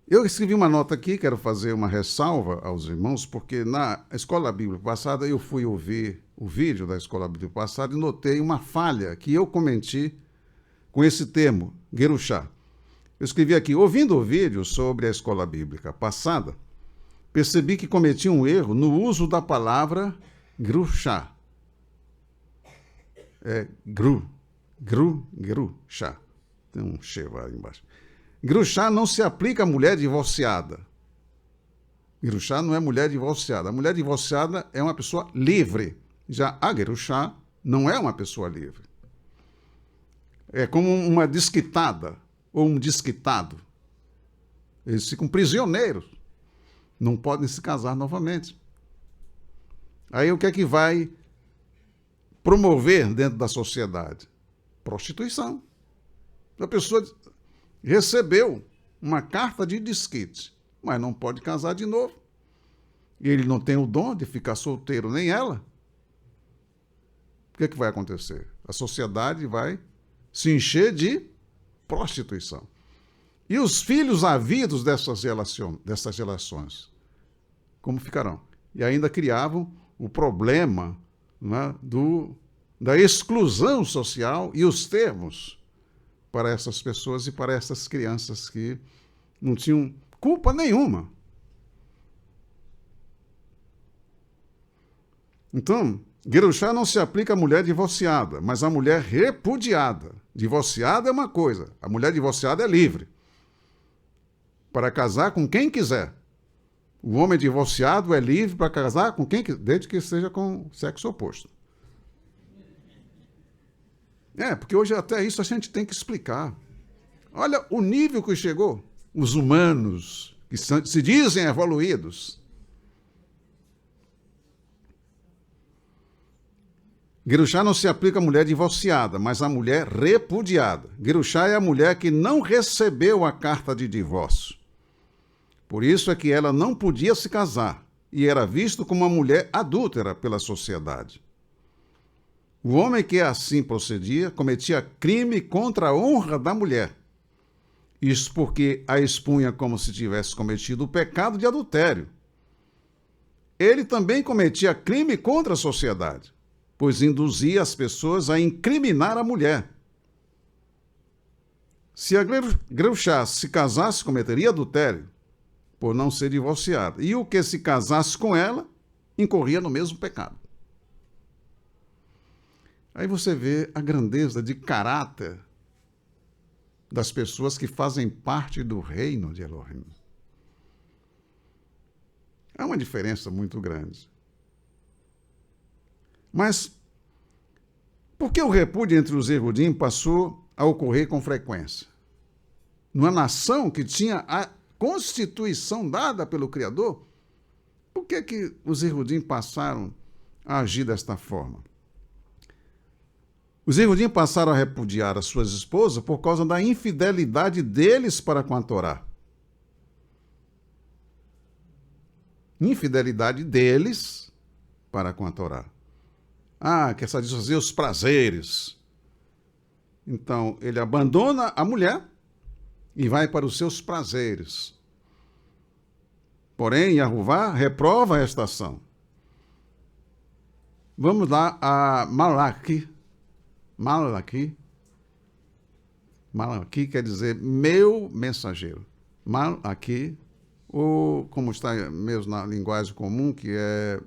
Eu escrevi uma nota aqui, quero fazer uma ressalva aos irmãos, porque na escola bíblica passada eu fui ouvir o vídeo da escola bíblica passada e notei uma falha que eu cometi com esse termo, Gerushá. Eu escrevi aqui, ouvindo o vídeo sobre a escola bíblica passada, percebi que cometi um erro no uso da palavra Gerushá. É Gerushá. Tem um Sheva aí embaixo. Gerushá não se aplica à mulher divorciada. Gerushá não é mulher divorciada. A mulher divorciada é uma pessoa livre. Já a Gerushá não é uma pessoa livre. É como uma desquitada ou um desquitado. Eles ficam prisioneiros. Não podem se casar novamente. Aí o que é que vai promover dentro da sociedade? Prostituição. A pessoa recebeu uma carta de desquite, mas não pode casar de novo. Ele não tem o dom de ficar solteiro, nem ela. O que é que vai acontecer? A sociedade vai se encher de prostituição. E os filhos havidos dessas relações, como ficarão? E ainda criavam o problema, né, da exclusão social e os termos para essas pessoas e para essas crianças que não tinham culpa nenhuma. Então, Gerushá não se aplica à mulher divorciada, mas à mulher repudiada. Divorciada é uma coisa, a mulher divorciada é livre para casar com quem quiser. O homem divorciado é livre para casar com quem quiser, desde que seja com o sexo oposto. Porque hoje até isso a gente tem que explicar. Olha o nível que chegou. Os humanos, que se dizem evoluídos. Gerushá não se aplica à mulher divorciada, mas à mulher repudiada. Gerushá é a mulher que não recebeu a carta de divórcio. Por isso é que ela não podia se casar e era visto como uma mulher adúltera pela sociedade. O homem que assim procedia cometia crime contra a honra da mulher Isso porque a expunha como se tivesse cometido o pecado de adultério. Ele também cometia crime contra a sociedade, pois induzia as pessoas a incriminar a mulher. Se a Grouchá se casasse, cometeria adultério, por não ser divorciada. E o que se casasse com ela, incorria no mesmo pecado. Aí você vê a grandeza de caráter das pessoas que fazem parte do reino de Elohim. Há uma diferença muito grande. Mas por que o repúdio entre os Yehudim passou a ocorrer com frequência? Numa nação que tinha a constituição dada pelo Criador, por que os Yehudim passaram a agir desta forma? Os Yehudim passaram a repudiar as suas esposas por causa da infidelidade deles para com a Torá. Infidelidade deles para com a Torá. Quer satisfazer os prazeres. Então, ele abandona a mulher e vai para os seus prazeres. Porém, Yahuvá reprova esta ação. Vamos lá a Malaque. Malaque quer dizer meu mensageiro. Malaque, ou como está mesmo na linguagem comum, que é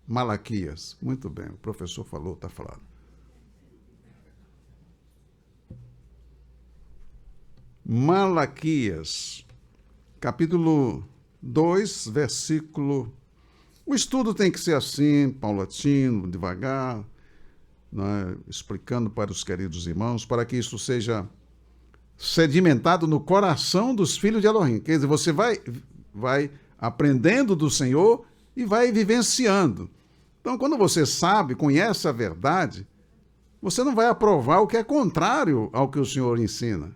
Malaquias. Muito bem, o professor falou, está falado. Malaquias, capítulo 2, versículo... O estudo tem que ser assim, paulatino, devagar, né, explicando para os queridos irmãos, para que isso seja sedimentado no coração dos filhos de Elohim. Quer dizer, você vai aprendendo do Senhor e vai vivenciando. Então, quando você sabe, conhece a verdade, você não vai aprovar o que é contrário ao que o Senhor ensina.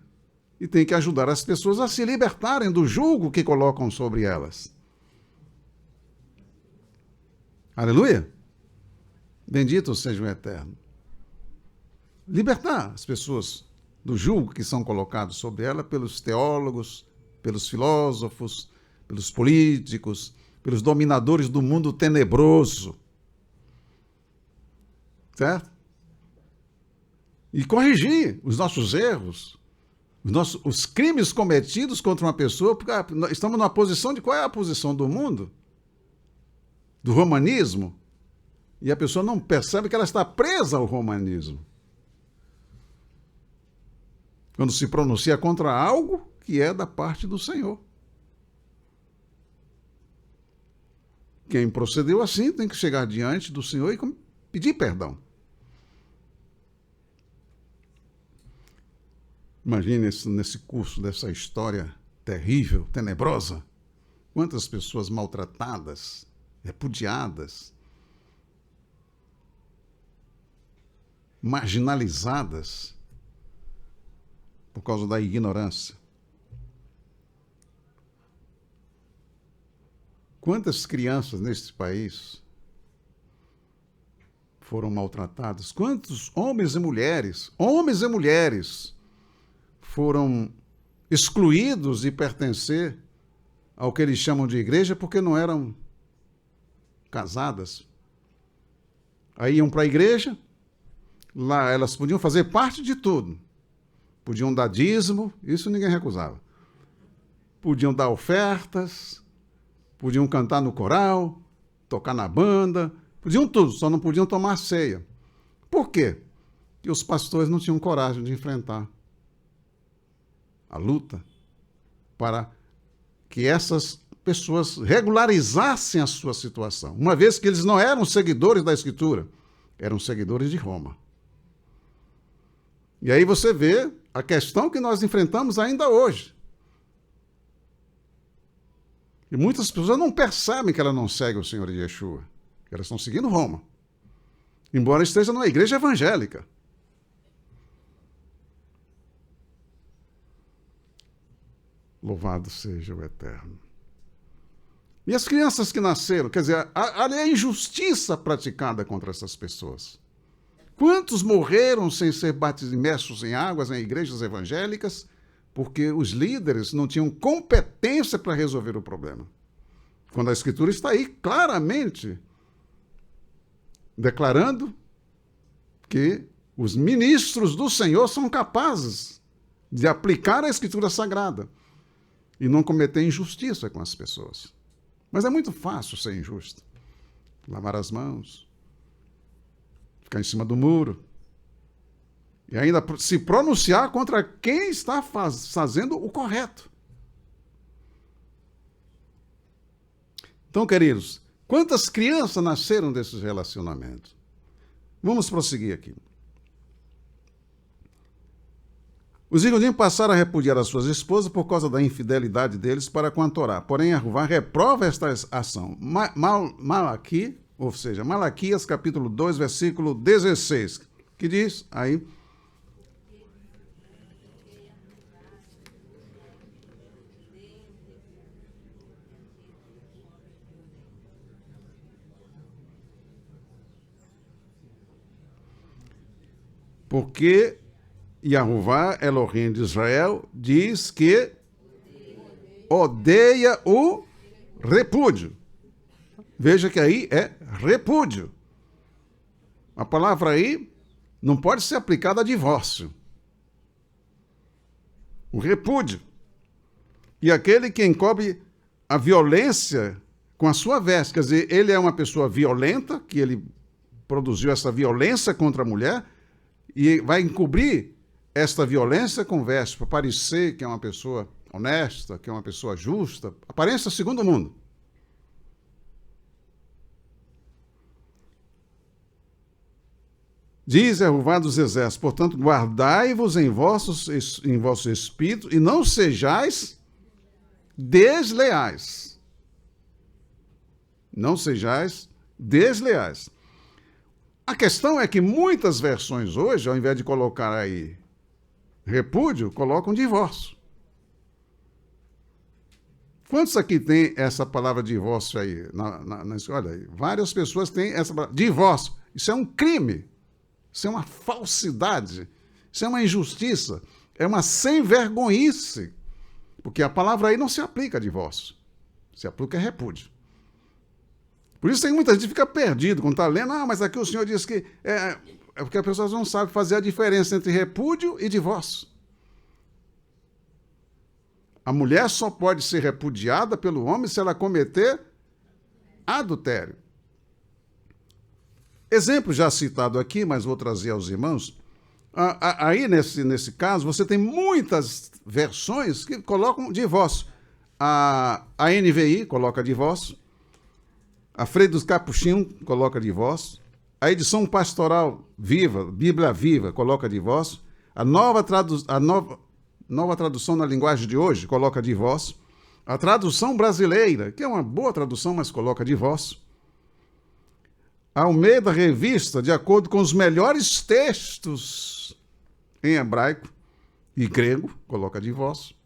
E tem que ajudar as pessoas a se libertarem do jugo que colocam sobre elas. Aleluia! Bendito seja o Eterno. Libertar as pessoas do jugo que são colocados sobre ela pelos teólogos, pelos filósofos, pelos políticos, pelos dominadores do mundo tenebroso. Certo? E corrigir os nossos erros, os crimes cometidos contra uma pessoa, porque estamos numa posição de qual é a posição do mundo? Do romanismo? E a pessoa não percebe que ela está presa ao romanismo. Quando se pronuncia contra algo que é da parte do Senhor. Quem procedeu assim tem que chegar diante do Senhor e pedir perdão. Imagine nesse curso dessa história terrível, tenebrosa, quantas pessoas maltratadas, repudiadas, marginalizadas por causa da ignorância. Quantas crianças neste país foram maltratadas? Quantos homens e mulheres foram excluídos de pertencer ao que eles chamam de igreja porque não eram casadas? Aí iam para a igreja, lá elas podiam fazer parte de tudo. Podiam dar dízimo, isso ninguém recusava. Podiam dar ofertas, podiam cantar no coral, tocar na banda, podiam tudo, só não podiam tomar ceia. Por quê? Porque os pastores não tinham coragem de enfrentar a luta para que essas pessoas regularizassem a sua situação, uma vez que eles não eram seguidores da Escritura, eram seguidores de Roma. E aí você vê a questão que nós enfrentamos ainda hoje. E muitas pessoas não percebem que elas não seguem o Senhor Yeshua, que elas estão seguindo Roma, embora esteja numa igreja evangélica. Louvado seja o Eterno. E as crianças que nasceram, quer dizer, olha a injustiça praticada contra essas pessoas. Quantos morreram sem ser imersos em águas em igrejas evangélicas porque os líderes não tinham competência para resolver o problema. Quando a Escritura está aí claramente declarando que os ministros do Senhor são capazes de aplicar a Escritura Sagrada e não cometer injustiça com as pessoas. Mas é muito fácil ser injusto. Lavar as mãos, ficar em cima do muro, e ainda se pronunciar contra quem está fazendo o correto. Então, queridos, quantas crianças nasceram desses relacionamentos? Vamos prosseguir aqui. Os iraquianos passaram a repudiar as suas esposas por causa da infidelidade deles para com a Torá. Porém, Yahuvá reprova esta ação. Malaquias, capítulo 2, versículo 16, que diz aí: porque Yahuvá, Elohim de Israel, diz que odeia o repúdio. Veja que aí é repúdio. A palavra aí não pode ser aplicada a divórcio. O repúdio. E aquele que encobre a violência com a sua veste, quer dizer, ele é uma pessoa violenta, que ele produziu essa violência contra a mulher, e vai encobrir esta violência com veste, para parecer que é uma pessoa honesta, que é uma pessoa justa, aparência segundo o mundo. Diz Yahuvá dos Exércitos, portanto, guardai-vos em vosso espírito e não sejais desleais. Não sejais desleais. A questão é que muitas versões hoje, ao invés de colocar aí repúdio, colocam divórcio. Quantos aqui tem essa palavra divórcio aí? Olha aí, várias pessoas têm essa palavra. Divórcio. Isso é um crime. Isso é uma falsidade. Isso é uma injustiça. É uma sem-vergonhice. Porque a palavra aí não se aplica a divórcio. Se aplica a repúdio. Por isso tem muita gente que fica perdido quando está lendo. Ah, mas aqui o senhor diz que... É porque as pessoas não sabem fazer a diferença entre repúdio e divórcio. A mulher só pode ser repudiada pelo homem se ela cometer adultério. Exemplo já citado aqui, mas vou trazer aos irmãos. Aí, nesse caso, você tem muitas versões que colocam divórcio. A NVI coloca divórcio. A Freire dos Capuchinhos coloca divórcio. A edição pastoral viva, Bíblia Viva, coloca divórcio. A nova tradução na linguagem de hoje coloca divórcio. A tradução brasileira, que é uma boa tradução, mas coloca divórcio. A Almeida Revista, de acordo com os melhores textos em hebraico e grego, coloca divórcio.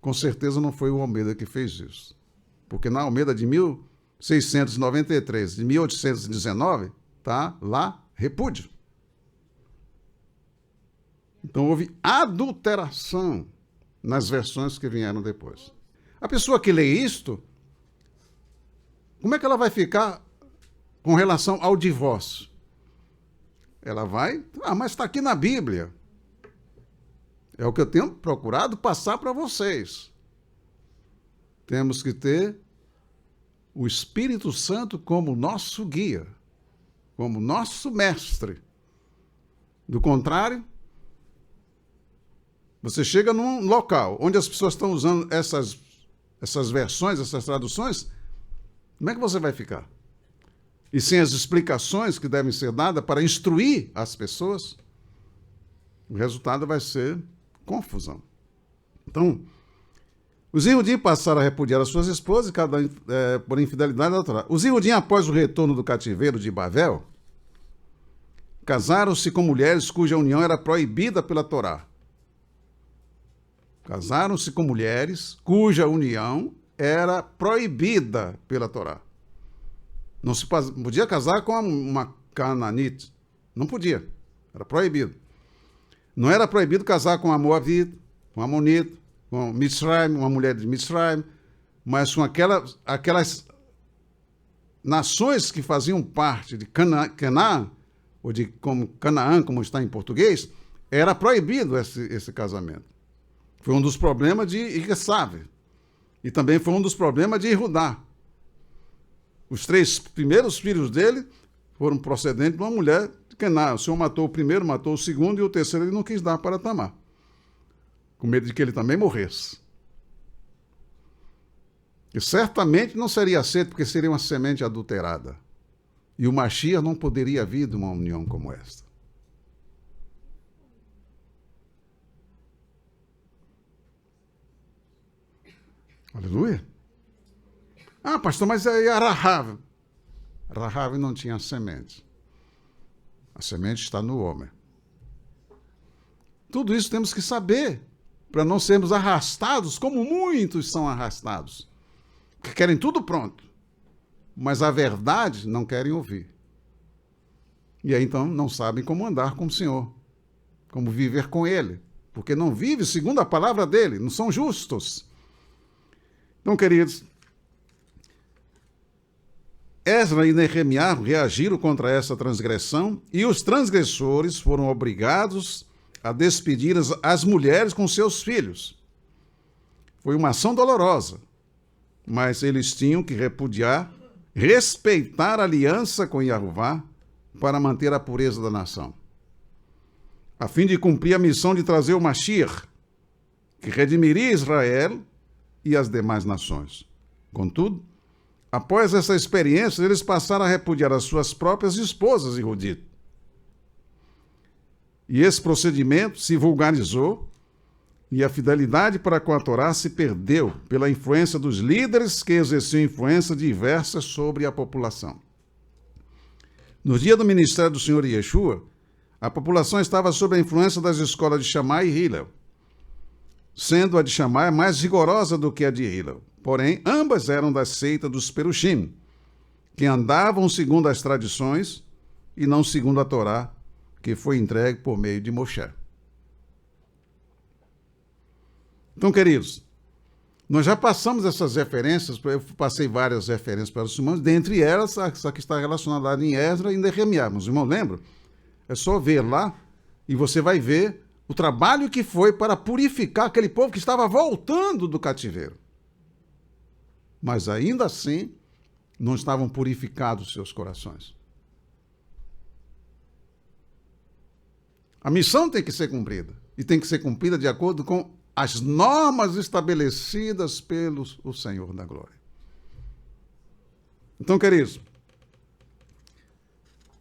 Com certeza não foi o Almeida que fez isso. Porque na Almeida de 1693, de 1819, está lá repúdio. Então houve adulteração nas versões que vieram depois. A pessoa que lê isto, como é que ela vai ficar com relação ao divórcio? Ela vai, mas está aqui na Bíblia. É o que eu tenho procurado passar para vocês. Temos que ter o Espírito Santo como nosso guia, como nosso mestre. Do contrário, você chega num local onde as pessoas estão usando essas versões, essas traduções, como é que você vai ficar? E sem as explicações que devem ser dadas para instruir as pessoas, o resultado vai ser confusão. Então, os Yehudim passaram a repudiar as suas esposas, por infidelidade da Torá. Os Yehudim, após o retorno do cativeiro de Babel, casaram-se com mulheres cuja união era proibida pela Torá. Casaram-se com mulheres cuja união era proibida pela Torá. Não se podia casar com uma cananite. Não podia. Era proibido. Não era proibido casar com a Moabita, com a Amonita, com Mitzrayim, uma mulher de Mitzrayim, mas com aquelas nações que faziam parte de Canaã, ou de Canaã, como está em português, era proibido esse casamento. Foi um dos problemas de Igesave. E também foi um dos problemas de Judá. Os 3 primeiros filhos dele foram procedentes de uma mulher de Canaã. O Senhor matou o primeiro, matou o segundo, e o terceiro ele não quis dar para Tamar, com medo de que ele também morresse. E certamente não seria aceito, porque seria uma semente adulterada. E o Mashiach não poderia vir de uma união como esta. Aleluia. Ah, pastor, mas aí a Rahav. Rahav não tinha semente. A semente está no homem. Tudo isso temos que saber, para não sermos arrastados, como muitos são arrastados, que querem tudo pronto, mas a verdade não querem ouvir. E aí então não sabem como andar com o Senhor, como viver com Ele, porque não vivem segundo a palavra dEle, não são justos. Então, queridos, Esdra e Neemias reagiram contra essa transgressão e os transgressores foram obrigados a despedir as mulheres com seus filhos. Foi uma ação dolorosa, mas eles tinham que repudiar, respeitar a aliança com Jeová para manter a pureza da nação, a fim de cumprir a missão de trazer o Mashiach, que redimiria Israel e as demais nações. Contudo, após essa experiência, eles passaram a repudiar as suas próprias esposas e Judite. E esse procedimento se vulgarizou e a fidelidade para com a Torá se perdeu pela influência dos líderes que exerciam influência diversa sobre a população. No dia do ministério do Senhor Yeshua, a população estava sob a influência das escolas de Shammai e Hillel, sendo a de Shammai mais rigorosa do que a de Hillel. Porém, ambas eram da seita dos Perushim, que andavam segundo as tradições e não segundo a Torá, que foi entregue por meio de Moshe. Então, queridos, nós já passamos essas referências, eu passei várias referências para os irmãos, dentre elas, essa que está relacionada em Esdra e em Neemias. Os irmãos lembram? É só ver lá e você vai ver o trabalho que foi para purificar aquele povo que estava voltando do cativeiro. Mas ainda assim, não estavam purificados seus corações. A missão tem que ser cumprida. E tem que ser cumprida de acordo com as normas estabelecidas pelo Senhor da Glória. Então, queridos,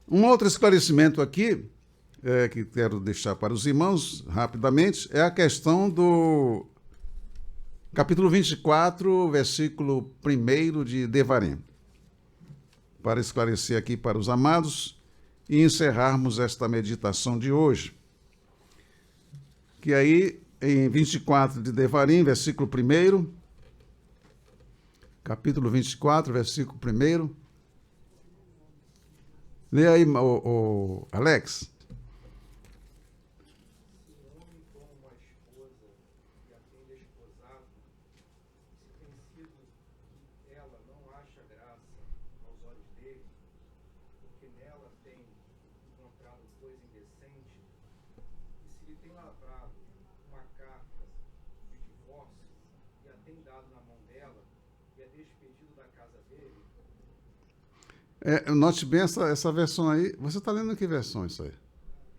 um outro esclarecimento aqui, que quero deixar para os irmãos rapidamente, é a questão do capítulo 24, versículo 1 de Devarim. Para esclarecer aqui para os amados e encerrarmos esta meditação de hoje. Que aí, em 24 de Devarim, versículo 1, capítulo 24, versículo 1. Lê aí, Alex. Note bem essa versão aí. Você está lendo que versão isso aí?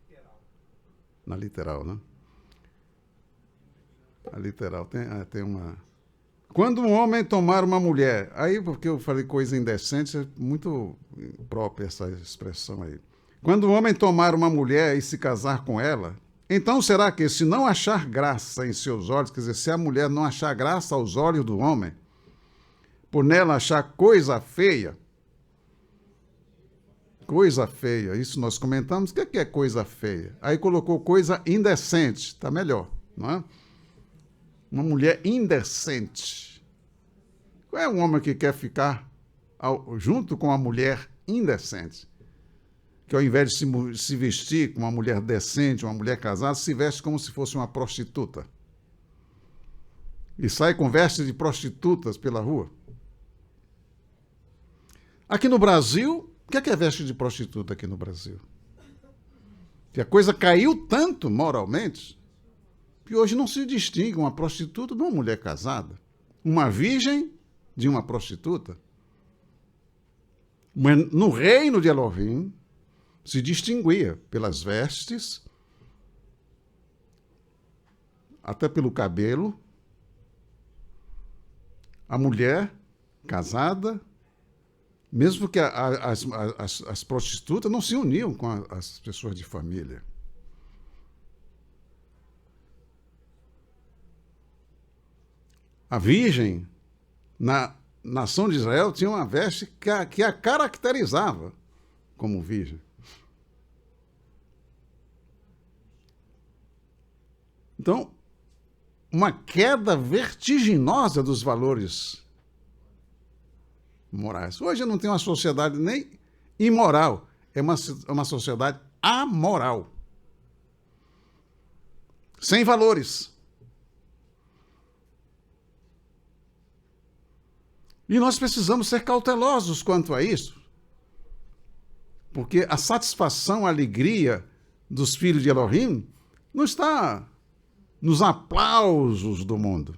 Literal. Na literal, né? A literal tem uma... Quando um homem tomar uma mulher... Aí, porque eu falei coisa indecente, é muito própria essa expressão aí. Quando um homem tomar uma mulher e se casar com ela, então será que, se não achar graça em seus olhos, quer dizer, se a mulher não achar graça aos olhos do homem, por nela achar coisa feia, isso nós comentamos, o que é coisa feia? Aí colocou coisa indecente, está melhor, não é? Uma mulher indecente. Qual é um homem que quer ficar junto com uma mulher indecente? que ao invés de se vestir como uma mulher decente, uma mulher casada, se veste como se fosse uma prostituta. E sai com vestes de prostitutas pela rua. Aqui no Brasil, o que é veste de prostituta aqui no Brasil? Que a coisa caiu tanto moralmente que hoje não se distingue uma prostituta de uma mulher casada, uma virgem de uma prostituta. Mas no reino de Elohim se distinguia pelas vestes, até pelo cabelo, a mulher casada, mesmo que as prostitutas não se uniam com as pessoas de família. A virgem, na nação de Israel, tinha uma veste que a caracterizava como virgem. Então, uma queda vertiginosa dos valores morais. Hoje não tem uma sociedade nem imoral, é uma sociedade amoral. Sem valores. E nós precisamos ser cautelosos quanto a isso, porque a satisfação, a alegria dos filhos de Elohim não está nos aplausos do mundo.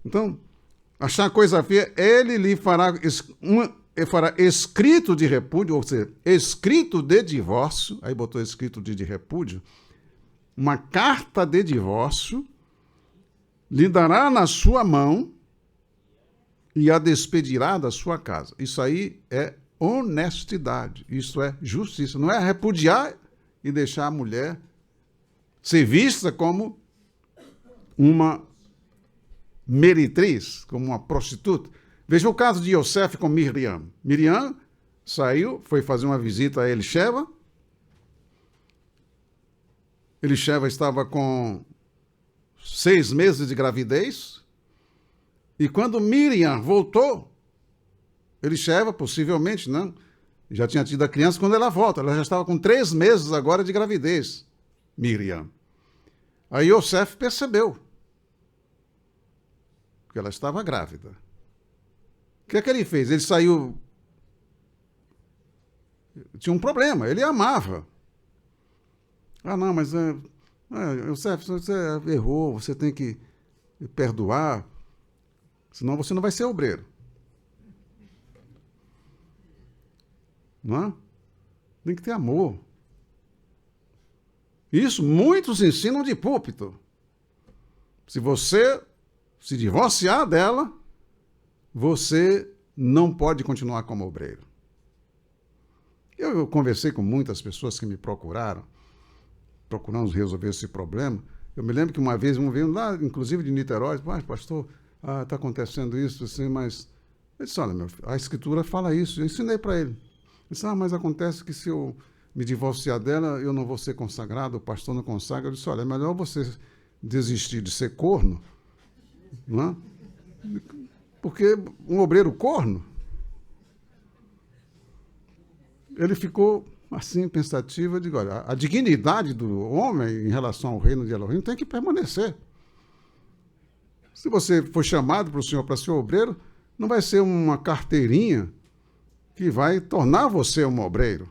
Então, achar coisa feia, ele lhe fará escrito de repúdio, ou seja, escrito de divórcio, aí botou escrito de repúdio, uma carta de divórcio, lhe dará na sua mão e a despedirá da sua casa. Isso aí é honestidade, isso é justiça. Não é repudiar e deixar a mulher ser vista como uma meretriz, como uma prostituta. Veja o caso de Yosef com Miriam. Miriam saiu, foi fazer uma visita a Elisheva. Elisheva estava com 6 meses de gravidez. E quando Miriam voltou, Elisheva, possivelmente, não, já tinha tido a criança quando ela volta. Ela já estava com 3 meses agora de gravidez, Miriam. Aí Yosef percebeu que ela estava grávida. O que é que ele fez? Ele saiu... Tinha um problema, ele amava. Ah, não, mas... Yosef, você errou, você tem que perdoar, senão você não vai ser obreiro. Não é? Tem que ter amor. Isso muitos ensinam de púlpito. Se você se divorciar dela, você não pode continuar como obreiro. Eu conversei com muitas pessoas que me procuramos resolver esse problema. Eu me lembro que uma vez um veio lá, inclusive de Niterói, pastor, está acontecendo isso, assim, mas... Eu disse, olha, meu filho, a Escritura fala isso. Eu ensinei para ele. Ele disse, mas acontece que se eu me divorciar dela, eu não vou ser consagrado, o pastor não consagra. Eu disse, olha, é melhor você desistir de ser corno, não é? Porque um obreiro corno, ele ficou assim, pensativo. Eu digo, olha, a dignidade do homem em relação ao reino de Elohim tem que permanecer. Se você for chamado para o Senhor para ser obreiro, não vai ser uma carteirinha que vai tornar você um obreiro.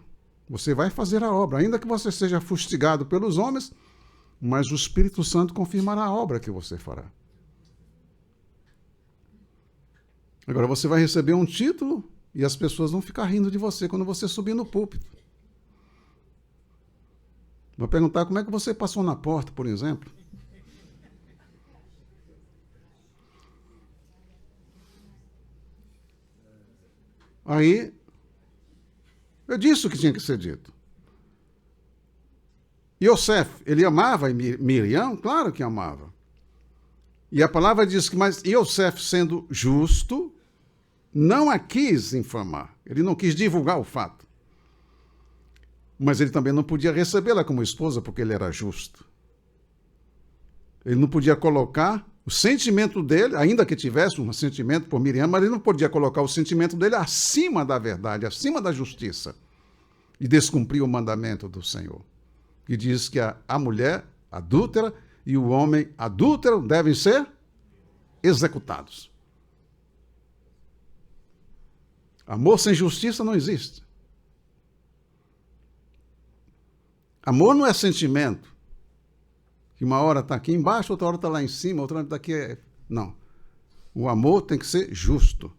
Você vai fazer a obra, ainda que você seja fustigado pelos homens, mas o Espírito Santo confirmará a obra que você fará. Agora, você vai receber um título e as pessoas vão ficar rindo de você quando você subir no púlpito. Vão perguntar como é que você passou na porta, por exemplo. Aí, eu disse o que tinha que ser dito. Yosef, ele amava Miriam? Claro que amava. E a palavra diz que, mas Yosef, sendo justo, não a quis infamar. Ele não quis divulgar o fato. Mas ele também não podia recebê-la como esposa, porque ele era justo. Ele não podia colocar O sentimento dele, ainda que tivesse um sentimento por Miriam, mas ele não podia colocar o sentimento dele acima da verdade, acima da justiça, e descumprir o mandamento do Senhor, que diz que a mulher adúltera e o homem adúltero devem ser executados. Amor sem justiça não existe. Amor não é sentimento, que uma hora está aqui embaixo, outra hora está lá em cima, outra hora está aqui. Não. O amor tem que ser justo.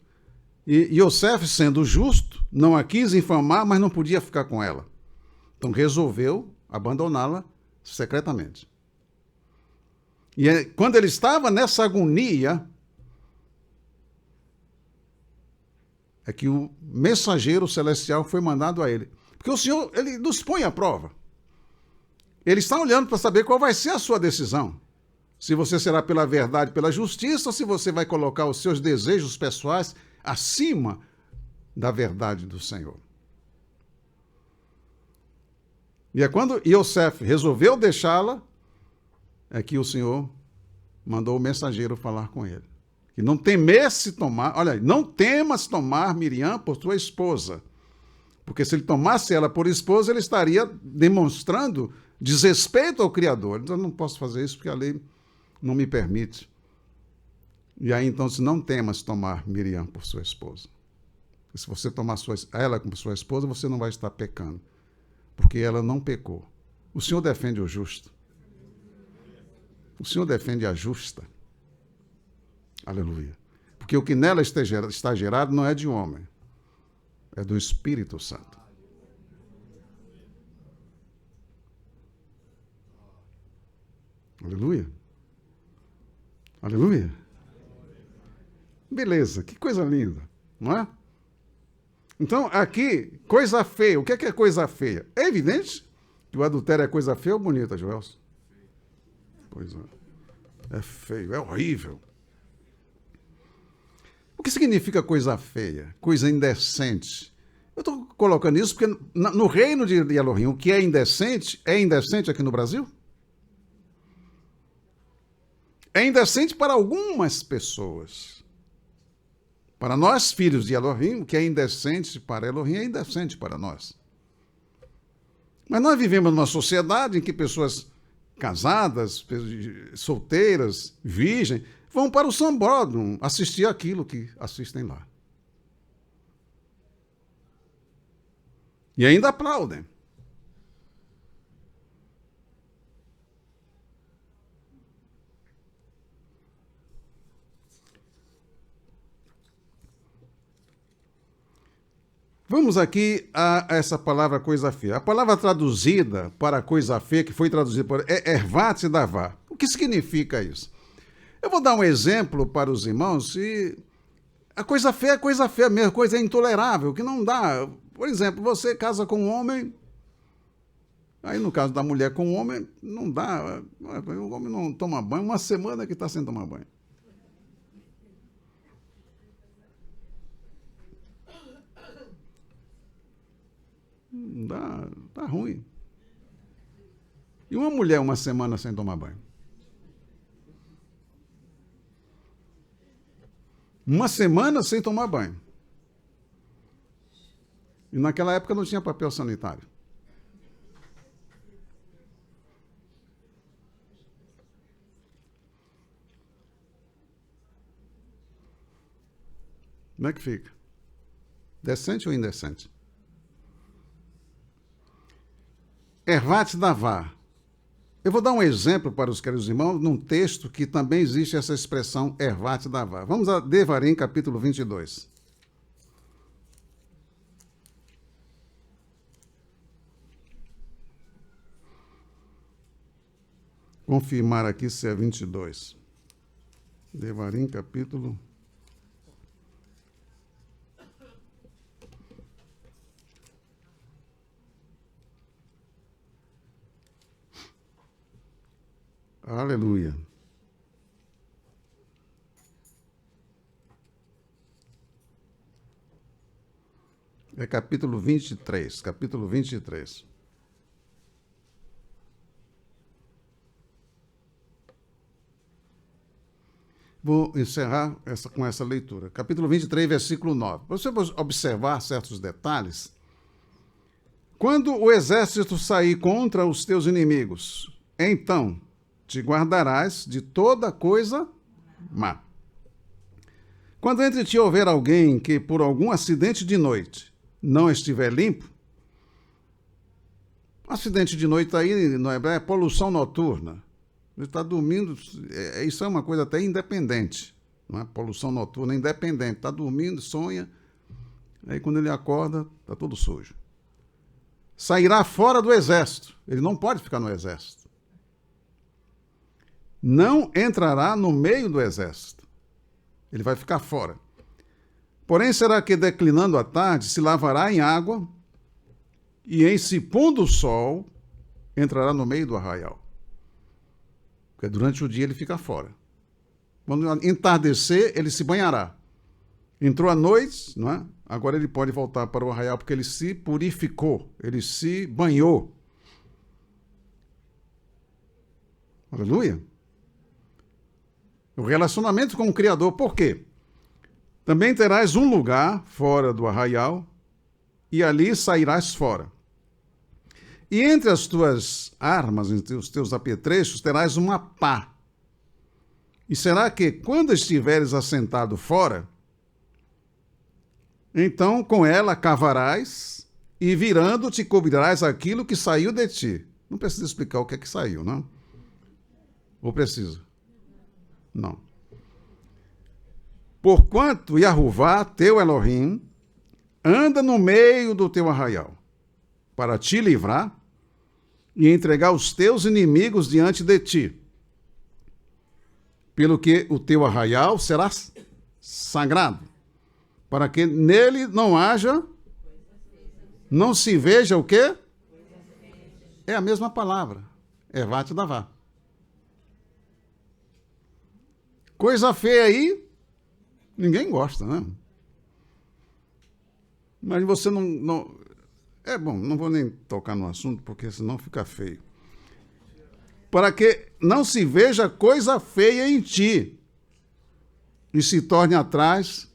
E Yosef, sendo justo, não a quis infamar, mas não podia ficar com ela. Então resolveu abandoná-la secretamente. E quando ele estava nessa agonia, é que o mensageiro celestial foi mandado a ele. Porque o Senhor, ele nos põe à prova. Ele está olhando para saber qual vai ser a sua decisão. Se você será pela verdade, pela justiça, ou se você vai colocar os seus desejos pessoais acima da verdade do Senhor. E é quando Yosef resolveu deixá-la, é que o Senhor mandou o mensageiro falar com ele. Que não temesse tomar, olha, não temas tomar Miriam por tua esposa. Porque se ele tomasse ela por esposa, ele estaria demonstrando desrespeito ao Criador. Então, eu não posso fazer isso porque a lei não me permite. E aí, então, se não temas tomar Miriam por sua esposa. E se você tomar ela como sua esposa, você não vai estar pecando. Porque ela não pecou. O Senhor defende o justo. O Senhor defende a justa. Aleluia. Porque o que nela está gerado não é de homem. É do Espírito Santo. Aleluia. Aleluia. Beleza, que coisa linda, não é? Então, aqui, coisa feia. O que é coisa feia? É evidente que o adultério é coisa feia ou bonita, Joelson? Pois é. É feio, é horrível. O que significa coisa feia? Coisa indecente. Eu estou colocando isso porque no reino de Elohim, o que é indecente aqui no Brasil? É indecente para algumas pessoas. Para nós, filhos de Elohim, o que é indecente para Elohim é indecente para nós. Mas nós vivemos numa sociedade em que pessoas casadas, solteiras, virgens, vão para o sambódromo assistir aquilo que assistem lá. E ainda aplaudem. Vamos aqui a essa palavra coisa feia. A palavra traduzida para coisa feia, que foi traduzida por ervat davá. O que significa isso? Eu vou dar um exemplo para os irmãos. E a coisa feia é coisa feia mesmo, coisa intolerável, que não dá. Por exemplo, você casa com um homem, aí no caso da mulher com um homem, não dá. O homem não toma banho, uma semana que está sem tomar banho. Não dá, tá ruim. E uma mulher uma semana sem tomar banho? Uma semana sem tomar banho. E naquela época não tinha papel sanitário. Como é que fica? Decente ou indecente? Ervat davá. Eu vou dar um exemplo para os queridos irmãos, num texto que também existe essa expressão ervat davá. Vamos a Devarim, capítulo 22. Confirmar aqui se é 22. Devarim, capítulo... Aleluia. É capítulo 23, capítulo 23. Vou encerrar com essa leitura. Capítulo 23, versículo 9. Para você observar certos detalhes. Quando o exército sair contra os teus inimigos, então te guardarás de toda coisa má. Quando entre ti houver alguém que, por algum acidente de noite, não estiver limpo, acidente de noite aí no hebraico é poluição noturna. Ele está dormindo, isso é uma coisa até independente, não é? Poluição noturna independente, está dormindo, sonha, aí quando ele acorda, está todo sujo. Sairá fora do exército, ele não pode ficar no exército. Não entrará no meio do exército, ele vai ficar fora. Porém, será que declinando a tarde, se lavará em água e em se pondo o sol, entrará no meio do arraial. Porque durante o dia ele fica fora. Quando entardecer, ele se banhará. Entrou à noite, não é? Agora ele pode voltar para o arraial porque ele se purificou, ele se banhou. Aleluia. O relacionamento com o Criador, por quê? Também terás um lugar fora do arraial e ali sairás fora. E entre as tuas armas, entre os teus apetrechos, terás uma pá. E será que, quando estiveres assentado fora, então com ela cavarás e virando te cobrirás aquilo que saiu de ti. Não precisa explicar o que é que saiu, não? Ou precisa? Não. Porquanto Yahová, teu Elohim, anda no meio do teu arraial, para te livrar e entregar os teus inimigos diante de ti. Pelo que o teu arraial será sagrado, para que nele não haja, não se veja o quê? É a mesma palavra, Ervat Davá. Coisa feia aí, ninguém gosta, né? Mas você não... É bom, não vou nem tocar no assunto, porque senão fica feio. Para que não se veja coisa feia em ti e se torne atrás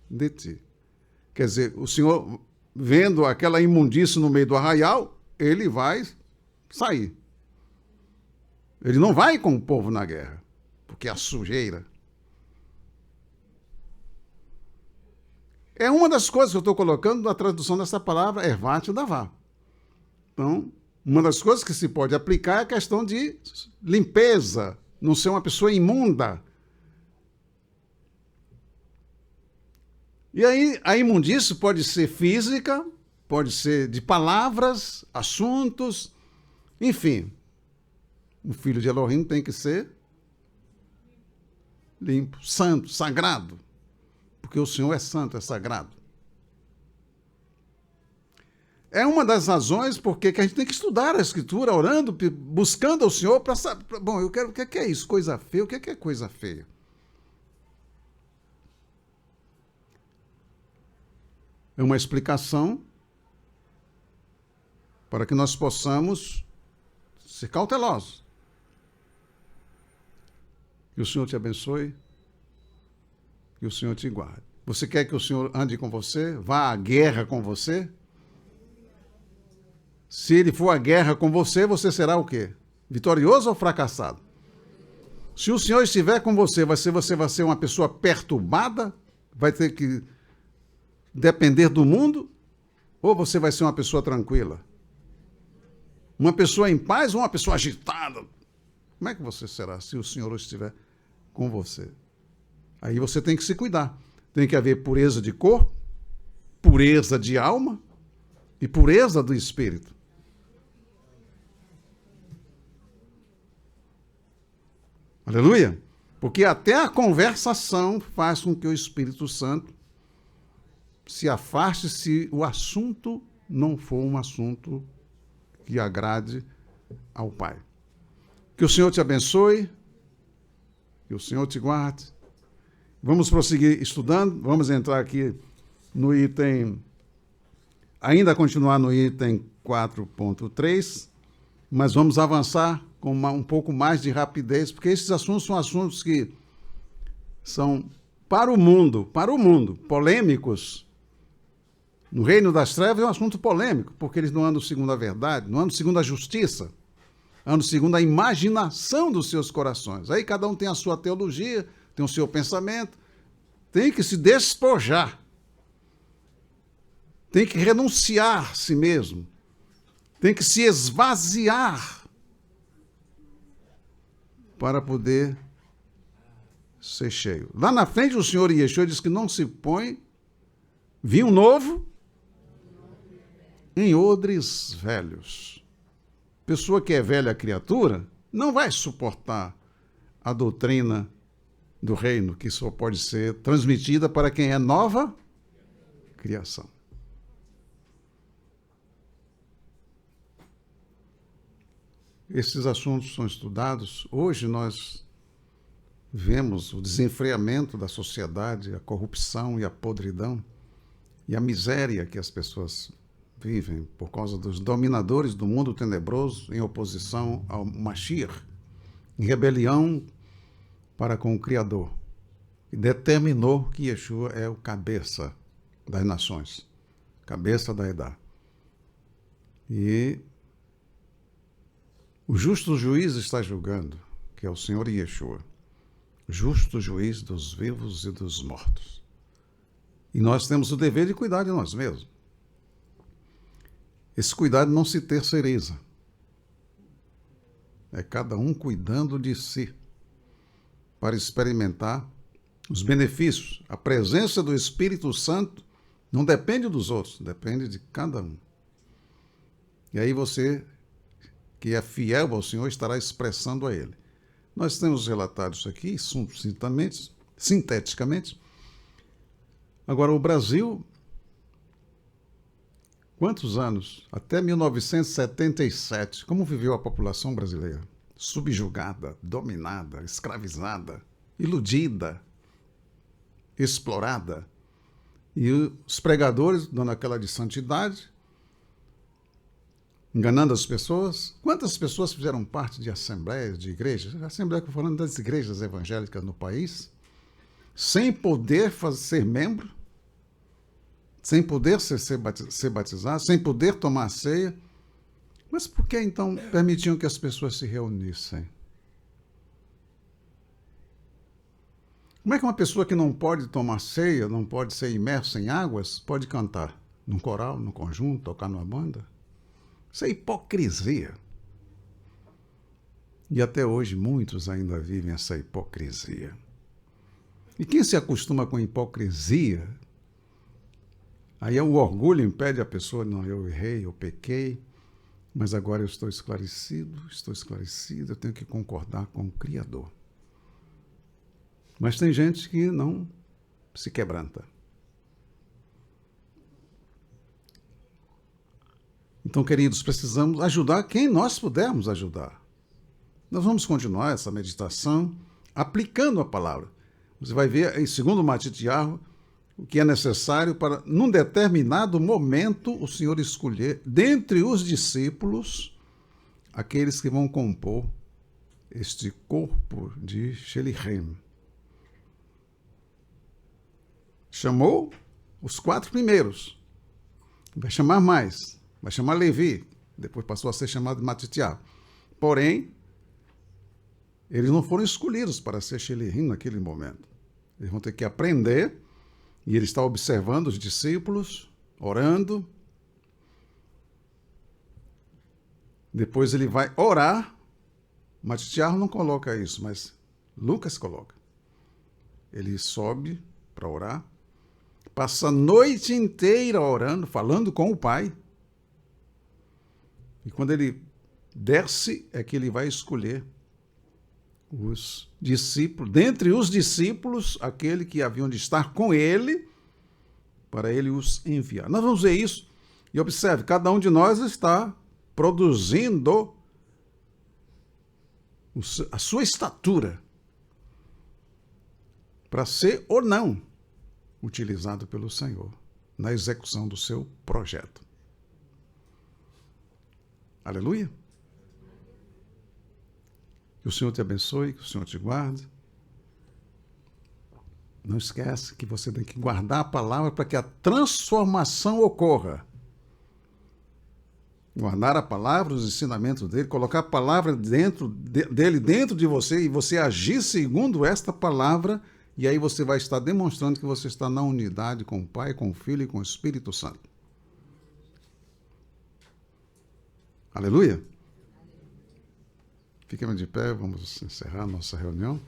de ti. Quer dizer, o Senhor, vendo aquela imundície no meio do arraial, ele vai sair. Ele não vai com o povo na guerra, porque a sujeira. É uma das coisas que eu estou colocando na tradução dessa palavra, Ervat Davá. Então, uma das coisas que se pode aplicar é a questão de limpeza, não ser uma pessoa imunda. E aí, a imundície pode ser física, pode ser de palavras, assuntos, enfim. O filho de Elohim tem que ser limpo, santo, sagrado. Porque o Senhor é santo, é sagrado. É uma das razões porque que a gente tem que estudar a Escritura, orando, buscando ao Senhor para saber. Bom, eu quero. O que é isso? Coisa feia? O que é coisa feia? É uma explicação para que nós possamos ser cautelosos. Que o Senhor te abençoe. Que o Senhor te guarde. Você quer que o Senhor ande com você? Vá à guerra com você? Se ele for à guerra com você, você será o quê? Vitorioso ou fracassado? Se o Senhor estiver com você vai ser uma pessoa perturbada? Vai ter que depender do mundo? Ou você vai ser uma pessoa tranquila? Uma pessoa em paz ou uma pessoa agitada? Como é que você será se o Senhor estiver com você? Aí você tem que se cuidar. Tem que haver pureza de corpo, pureza de alma e pureza do espírito. Aleluia? Porque até a conversação faz com que o Espírito Santo se afaste se o assunto não for um assunto que agrade ao Pai. Que o Senhor te abençoe, que o Senhor te guarde. Vamos prosseguir estudando, vamos entrar aqui no item, ainda continuar no item 4.3, mas vamos avançar com um pouco mais de rapidez, porque esses assuntos são assuntos que são para o mundo, polêmicos. No reino das trevas é um assunto polêmico, porque eles não andam segundo a verdade, não andam segundo a justiça, andam segundo a imaginação dos seus corações. Aí cada um tem a sua teologia, tem o seu pensamento, tem que se despojar, tem que renunciar a si mesmo, tem que se esvaziar para poder ser cheio. Lá na frente o Senhor Yeshua diz que não se põe vinho novo em odres velhos. Pessoa que é velha criatura não vai suportar a doutrina do reino, que só pode ser transmitida para quem é nova criação. Esses assuntos são estudados. Hoje nós vemos o desenfreamento da sociedade, a corrupção e a podridão e a miséria que as pessoas vivem por causa dos dominadores do mundo tenebroso em oposição ao Mashiach, em rebelião para com o Criador. E determinou que Yeshua é o cabeça das nações, cabeça da Edá. E o justo juiz está julgando, que é o Senhor Yeshua, justo juiz dos vivos e dos mortos. E nós temos o dever de cuidar de nós mesmos. Esse cuidado não se terceiriza. É cada um cuidando de si, para experimentar os benefícios. A presença do Espírito Santo não depende dos outros, depende de cada um. E aí você, que é fiel ao Senhor, estará expressando a Ele. Nós temos relatado isso aqui, sinteticamente. Agora, o Brasil, quantos anos? Até 1977, como viveu a população brasileira? Subjugada, dominada, escravizada, iludida, explorada. E os pregadores, dando aquela de santidade, enganando as pessoas. Quantas pessoas fizeram parte de assembleias, de igrejas? A Assembleia que eu estou falando das igrejas evangélicas no país, sem poder ser membro, sem poder ser batizado, sem poder tomar a ceia. Mas por que então permitiam que as pessoas se reunissem? Como é que uma pessoa que não pode tomar ceia, não pode ser imersa em águas, pode cantar num coral, num conjunto, tocar numa banda? Isso é hipocrisia. E até hoje muitos ainda vivem essa hipocrisia. E quem se acostuma com hipocrisia, aí o orgulho impede a pessoa, não, eu errei, eu pequei, mas agora eu estou esclarecido, eu tenho que concordar com o Criador. Mas tem gente que não se quebranta. Então, queridos, precisamos ajudar quem nós pudermos ajudar. Nós vamos continuar essa meditação aplicando a palavra. Você vai ver em 2 Matitiahu o que é necessário para, num determinado momento, o Senhor escolher, dentre os discípulos, aqueles que vão compor este corpo de Shelichem. Chamou os 4 primeiros. Vai chamar mais. Vai chamar Levi. Depois passou a ser chamado de Matitiahu. Porém, eles não foram escolhidos para ser Shelichem naquele momento. Eles vão ter que aprender. E ele está observando os discípulos, orando. Depois ele vai orar. Matitiahu não coloca isso, mas Lucas coloca. Ele sobe para orar. Passa a noite inteira orando, falando com o Pai. E quando ele desce, é que ele vai escolher os discípulos, dentre os discípulos, aquele que haviam de estar com ele, para ele os enviar. Nós vamos ver isso. E observe, cada um de nós está produzindo a sua estatura para ser ou não utilizado pelo Senhor na execução do seu projeto. Aleluia. Que o Senhor te abençoe, que o Senhor te guarde. Não esquece que você tem que guardar a palavra para que a transformação ocorra. Guardar a palavra, os ensinamentos dele, colocar a palavra dele dentro de você e você agir segundo esta palavra, e aí você vai estar demonstrando que você está na unidade com o Pai, com o Filho e com o Espírito Santo. Aleluia! Fiquemos de pé, vamos encerrar nossa reunião.